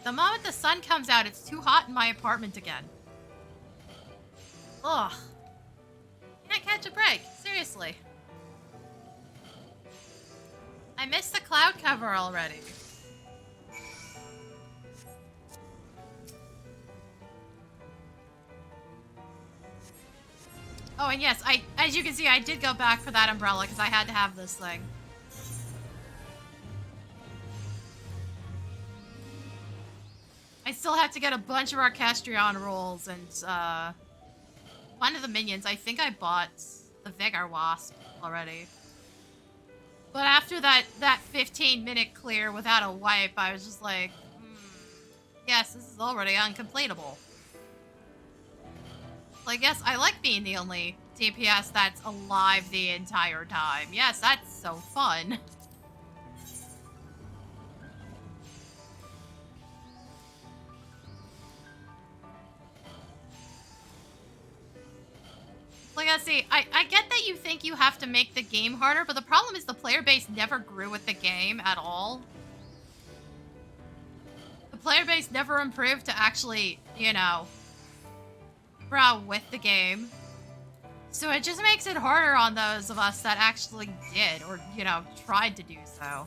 The moment the sun comes out, it's too hot in my apartment again. Ugh. Can't catch a break. Seriously. I missed the cloud cover already. Oh, and yes, as you can see, I did go back for that umbrella because I had to have this thing. I still have to get a bunch of Orchestrion rolls and, one of the minions. I think I bought the Vigor Wasp already. But after that 15-minute clear without a wipe, I was just like, yes, this is already uncompletable. Like, yes, I like being the only DPS that's alive the entire time. Yes, that's so fun. Like, let's see, I get that you think you have to make the game harder, but the problem is the player base never grew with the game at all. The player base never improved to actually, you know, grow with the game. So it just makes it harder on those of us that actually did, or, you know, tried to do so.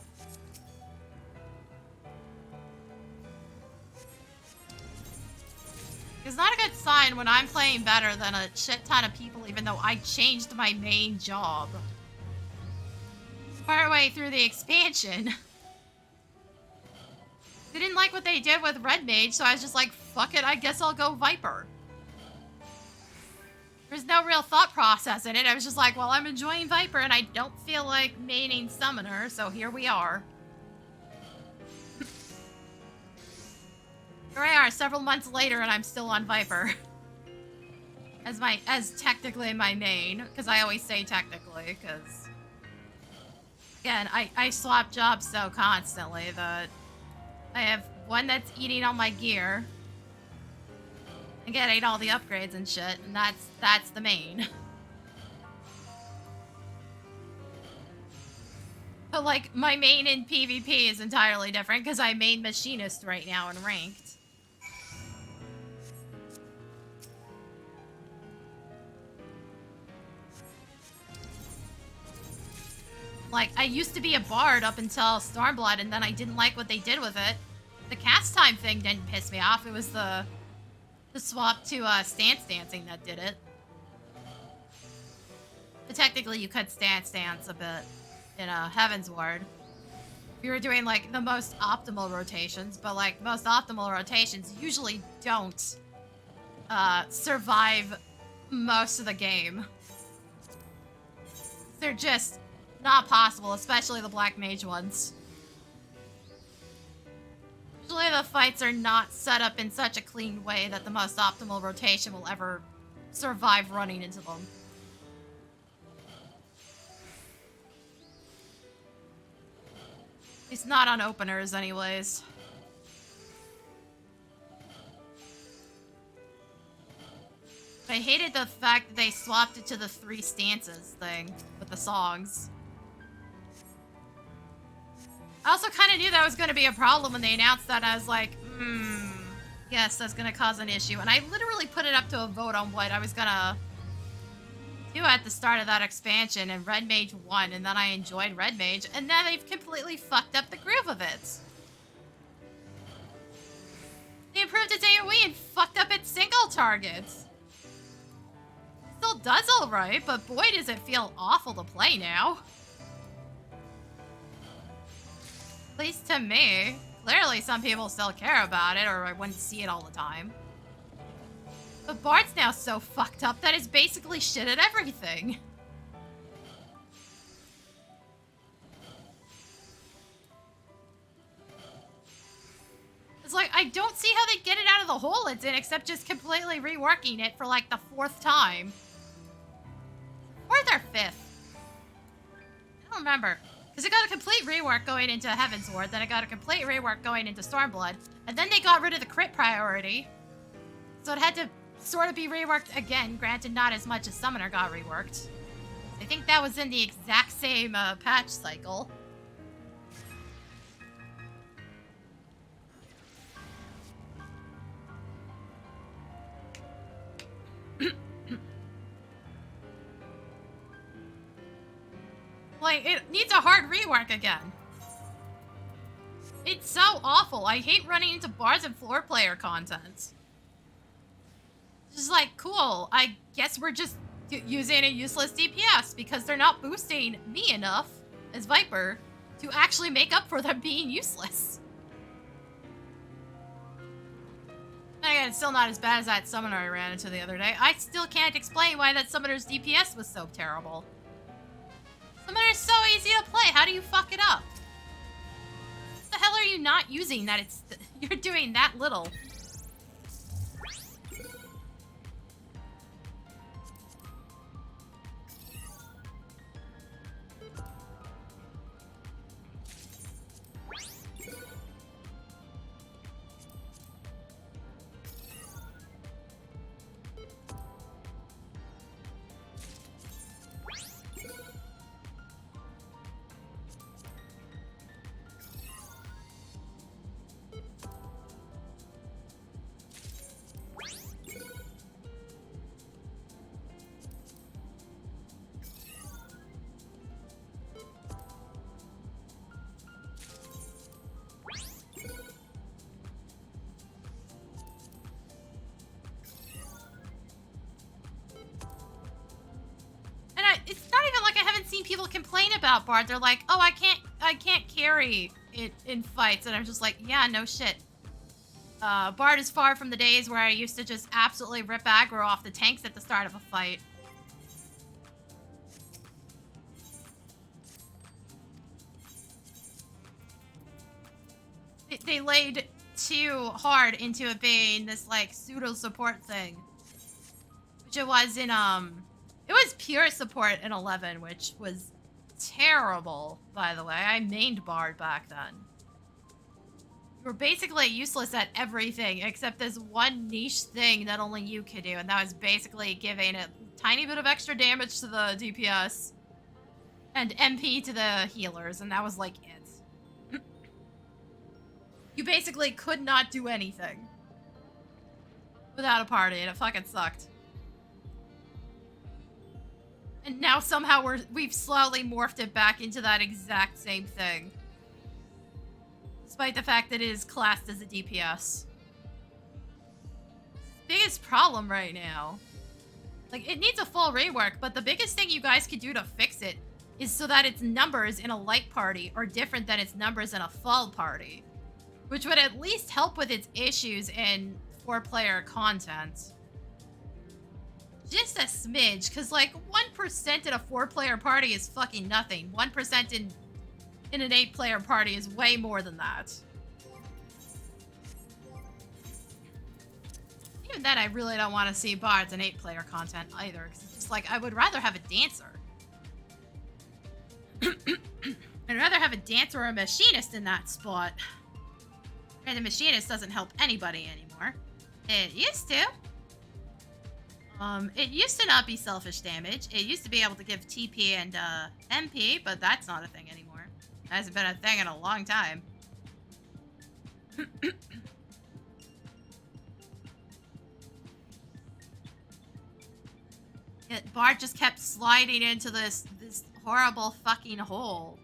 It's not a good sign when I'm playing better than a shit ton of people, even though I changed my main job partway through the expansion. They didn't like what they did with Red Mage, so I was just like, fuck it, I guess I'll go Viper. There's no real thought process in it. I was just like, well, I'm enjoying Viper and I don't feel like maining Summoner, so here we are. Here I are several months later and I'm still on Viper. As technically my main, because I always say technically, because again, I swap jobs so constantly that I have one that's eating all my gear and getting all the upgrades and shit, and that's the main. But like my main in PvP is entirely different because I main machinist right now in ranked. Like, I used to be a bard up until Stormblood, and then I didn't like what they did with it. The cast time thing didn't piss me off. It was the swap to stance dancing that did it. But technically, you could stance dance a bit in Heaven's Ward. If you were doing, like, the most optimal rotations, but, like, most optimal rotations usually don't survive most of the game. They're just not possible, especially the Black Mage ones. Usually the fights are not set up in such a clean way that the most optimal rotation will ever survive running into them. At least not on openers, anyways. I hated the fact that they swapped it to the 3 stances thing with the songs. I also kind of knew that was going to be a problem when they announced that. I was like, yes, that's going to cause an issue. And I literally put it up to a vote on what I was going to do at the start of that expansion, and Red Mage won, and then I enjoyed Red Mage, and then they've completely fucked up the groove of it. They improved its AoE and fucked up its single targets. Still does alright, but boy does it feel awful to play now. At least to me. Clearly some people still care about it, or I wouldn't see it all the time. But Bard's now so fucked up that it's basically shit at everything. It's like, I don't see how they get it out of the hole it's in, except just completely reworking it for like the 4th time. 4th or 5th? I don't remember. Because it got a complete rework going into Heaven's Ward, then it got a complete rework going into Stormblood, and then they got rid of the crit priority. So it had to sort of be reworked again, granted not as much as Summoner got reworked. I think that was in the exact same patch cycle. Like, it needs a hard rework again. It's so awful. I hate running into bars and floor player content. It's just like, cool, I guess we're just using a useless DPS because they're not boosting me enough as Viper to actually make up for them being useless. And again, it's still not as bad as that Summoner I ran into the other day. I still can't explain why that Summoner's DPS was so terrible. Summoner is so easy to play. How do you fuck it up? What the hell are you not using that you're doing that little? People complain about Bard. They're like, oh, I can't carry it in fights. And I'm just like, yeah, no shit. Bard is far from the days where I used to just absolutely rip aggro off the tanks at the start of a fight. They laid too hard into it being this, like, pseudo-support thing. Which it was in, it was pure support in 11, which was terrible, by the way. I mained Bard back then. You were basically useless at everything, except this one niche thing that only you could do, and that was basically giving a tiny bit of extra damage to the DPS, and MP to the healers, and that was, like, it. You basically could not do anything without a party, and it fucking sucked. And now somehow we've slowly morphed it back into that exact same thing. Despite the fact that it is classed as a DPS. Biggest problem right now. Like, it needs a full rework, but the biggest thing you guys could do to fix it is so that its numbers in a light party are different than its numbers in a full party. Which would at least help with its issues in 4-player content. Just a smidge, because like 1% in a 4-player party is fucking nothing. 1% in an 8-player party is way more than that. Even then, I really don't want to see bards in 8-player content either, because it's just like, I would rather have a dancer. I'd rather have a dancer or a machinist in that spot. And the machinist doesn't help anybody anymore. It used to. It used to not be selfish damage. It used to be able to give TP and MP, but that's not a thing anymore. It hasn't been a thing in a long time. Bart just kept sliding into this horrible fucking hole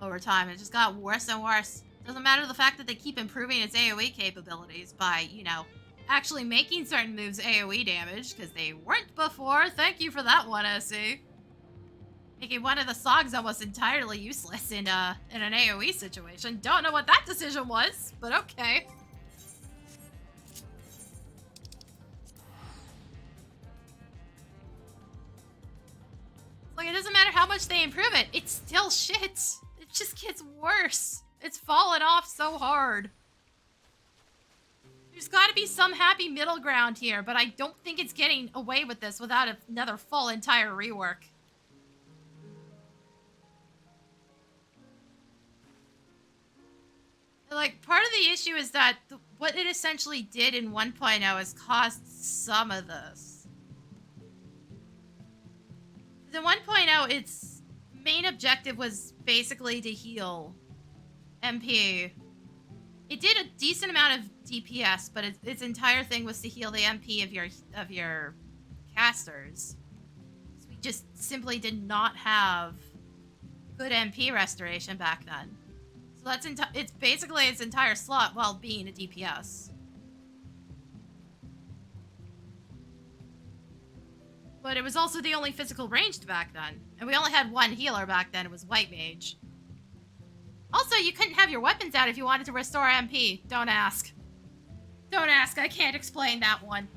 over time. It just got worse and worse. Doesn't matter the fact that they keep improving its AoE capabilities by, you know, actually making certain moves AoE damage, because they weren't before. Thank you for that one, SC. Making one of the Sogs almost entirely useless in an AoE situation. Don't know what that decision was, but okay. Like, it doesn't matter how much they improve it, it's still shit. It just gets worse. It's fallen off so hard. There's got to be some happy middle ground here, but I don't think it's getting away with this without another full entire rework. Like, part of the issue is that what it essentially did in 1.0 is caused some of this. In 1.0, its main objective was basically to heal MP. It did a decent amount of DPS, but its entire thing was to heal the MP of your casters. So we just simply did not have good MP restoration back then. So that's it's basically its entire slot while being a DPS. But it was also the only physical ranged back then, and we only had one healer back then. It was White Mage. Also, you couldn't have your weapons out if you wanted to restore MP. Don't ask. Don't ask, I can't explain that one.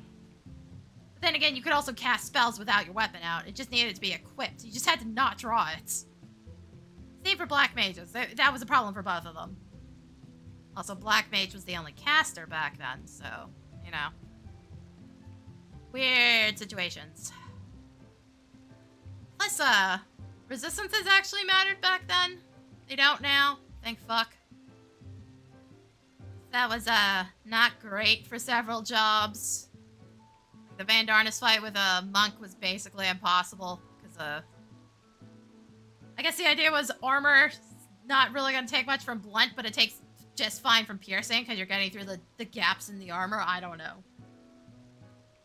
But then again, you could also cast spells without your weapon out. It just needed to be equipped. You just had to not draw it. Same for Black Mages. That was a problem for both of them. Also, Black Mage was the only caster back then, so, you know. Weird situations. Plus, resistances actually mattered back then. They don't now. Thank fuck. That was, not great for several jobs. The Van Darnus fight with a monk was basically impossible, because, I guess the idea was armor not really gonna take much from blunt, but it takes just fine from piercing, because you're getting through the gaps in the armor. I don't know.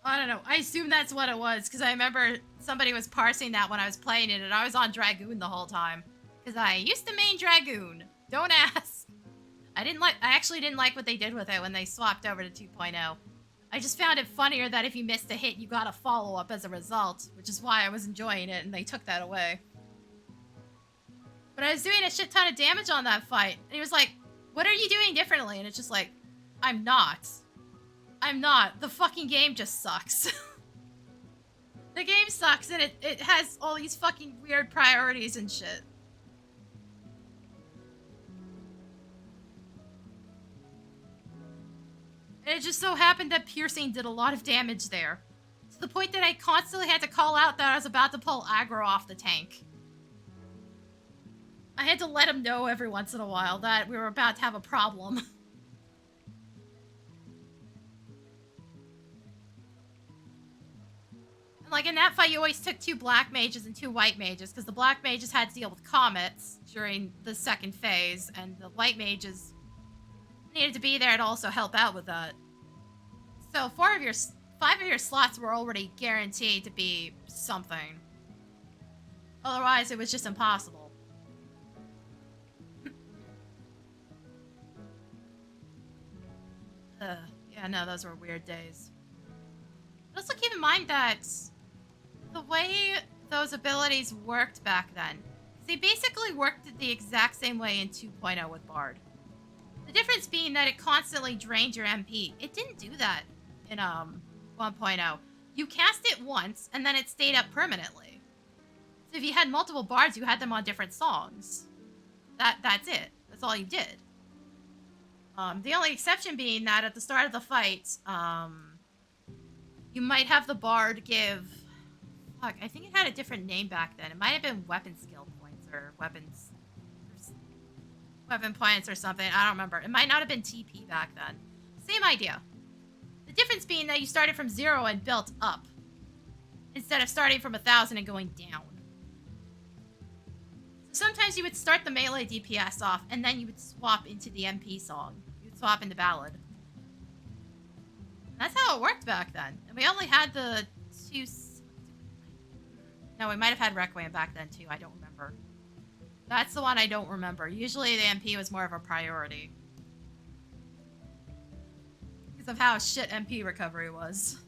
I assume that's what it was, because I remember somebody was parsing that when I was playing it, and I was on Dragoon the whole time. Because I used to main Dragoon. Don't ask. I actually didn't like what they did with it when they swapped over to 2.0. I just found it funnier that if you missed a hit, you got a follow-up as a result, which is why I was enjoying it, and they took that away. But I was doing a shit ton of damage on that fight, and he was like, what are you doing differently? And it's just like, I'm not. I'm not. The fucking game just sucks. The game sucks and it has all these fucking weird priorities and shit. And it just so happened that piercing did a lot of damage there. To the point that I constantly had to call out that I was about to pull aggro off the tank. I had to let him know every once in a while that we were about to have a problem. Like, in that fight, you always took 2 black mages and 2 white mages, because the black mages had to deal with comets during the second phase, and the white mages needed to be there to also help out with that. So 5 of your slots were already guaranteed to be something. Otherwise, it was just impossible. Yeah, no, those were weird days. But also keep in mind that the way those abilities worked back then, they basically worked the exact same way in 2.0 with Bard. The difference being that it constantly drained your MP. It didn't do that in 1.0. You cast it once, and then it stayed up permanently. So if you had multiple bards, you had them on different songs. That's it. That's all you did. The only exception being that at the start of the fight, you might have the bard give... Fuck, I think it had a different name back then. It might have been weapon skill points or weapons... weapon points or something. I don't remember. It might not have been TP back then. Same idea. The difference being that you started from 0 and built up, instead of starting from 1,000 and going down. So sometimes you would start the melee DPS off, and then you would swap into the MP song. You would swap into ballad. That's how it worked back then. And we only had the 2... No, we might have had Requiem back then too. I don't remember. That's the one I don't remember. Usually the MP was more of a priority. Because of how shit MP recovery was.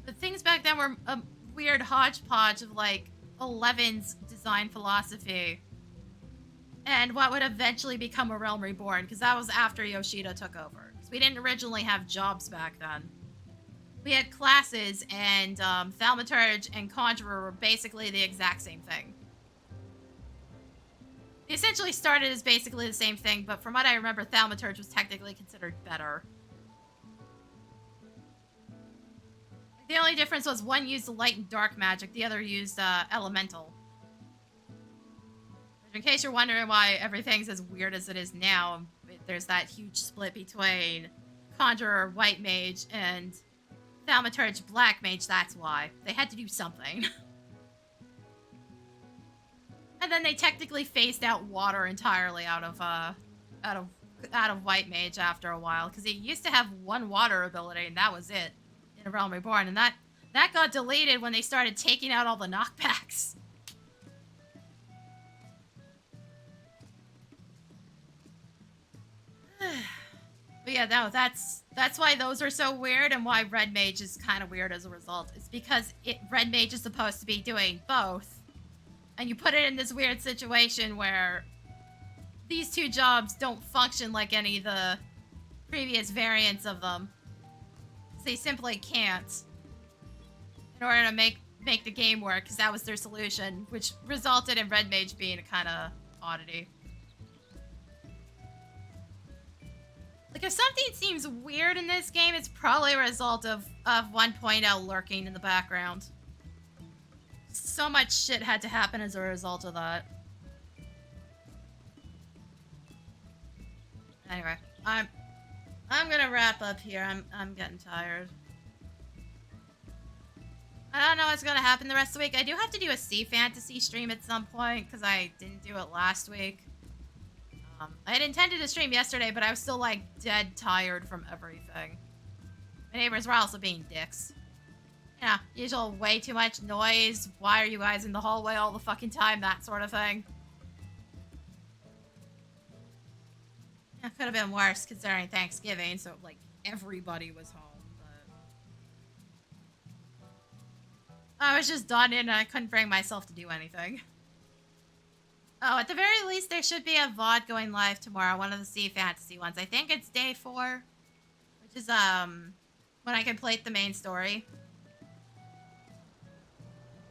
The things back then were a weird hodgepodge of, like, 11's design philosophy. And what would eventually become a Realm Reborn, because that was after Yoshida took over. Because we didn't originally have jobs back then. We had classes, and Thaumaturge and Conjurer were basically the exact same thing. They essentially started as basically the same thing, but from what I remember, Thaumaturge was technically considered better. The only difference was one used light and dark magic, the other used elemental. In case you're wondering why everything's as weird as it is now, there's that huge split between Conjurer, White Mage, and Thaumaturge, Black Mage. That's why. They had to do something. And then they technically phased out water entirely out of White Mage after a while, because it used to have one water ability, and that was it in Realm Reborn, and that got deleted when they started taking out all the knockbacks. But yeah, no, that's why those are so weird, and why Red Mage is kind of weird as a result. It's because Red Mage is supposed to be doing both, and you put it in this weird situation where these two jobs don't function like any of the previous variants of them. They simply can't in order to make the game work, because that was their solution, which resulted in Red Mage being a kind of oddity. Like, if something seems weird in this game, it's probably a result of 1.0 lurking in the background. So much shit had to happen as a result of that. Anyway, I'm gonna wrap up here. I'm getting tired. I don't know what's gonna happen the rest of the week. I do have to do a Sea Fantasy stream at some point, because I didn't do it last week. I had intended to stream yesterday, but I was still, like, dead tired from everything. My neighbors were also being dicks. You know, usual way too much noise, why are you guys in the hallway all the fucking time, that sort of thing. It could have been worse considering Thanksgiving, so, like, everybody was home, but... I was just done in and I couldn't bring myself to do anything. Oh, at the very least, there should be a VOD going live tomorrow. One of the Sea Fantasy ones. I think it's day 4, which is when I complete the main story,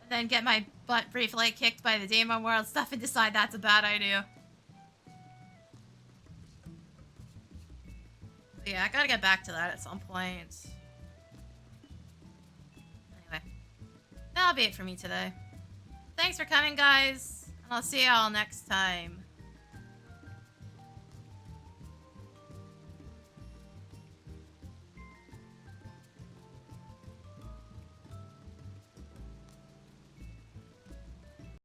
and then get my butt briefly kicked by the Demon World stuff and decide that's a bad idea. But yeah, I gotta get back to that at some point. Anyway, that'll be it for me today. Thanks for coming, guys, and I'll see y'all next time.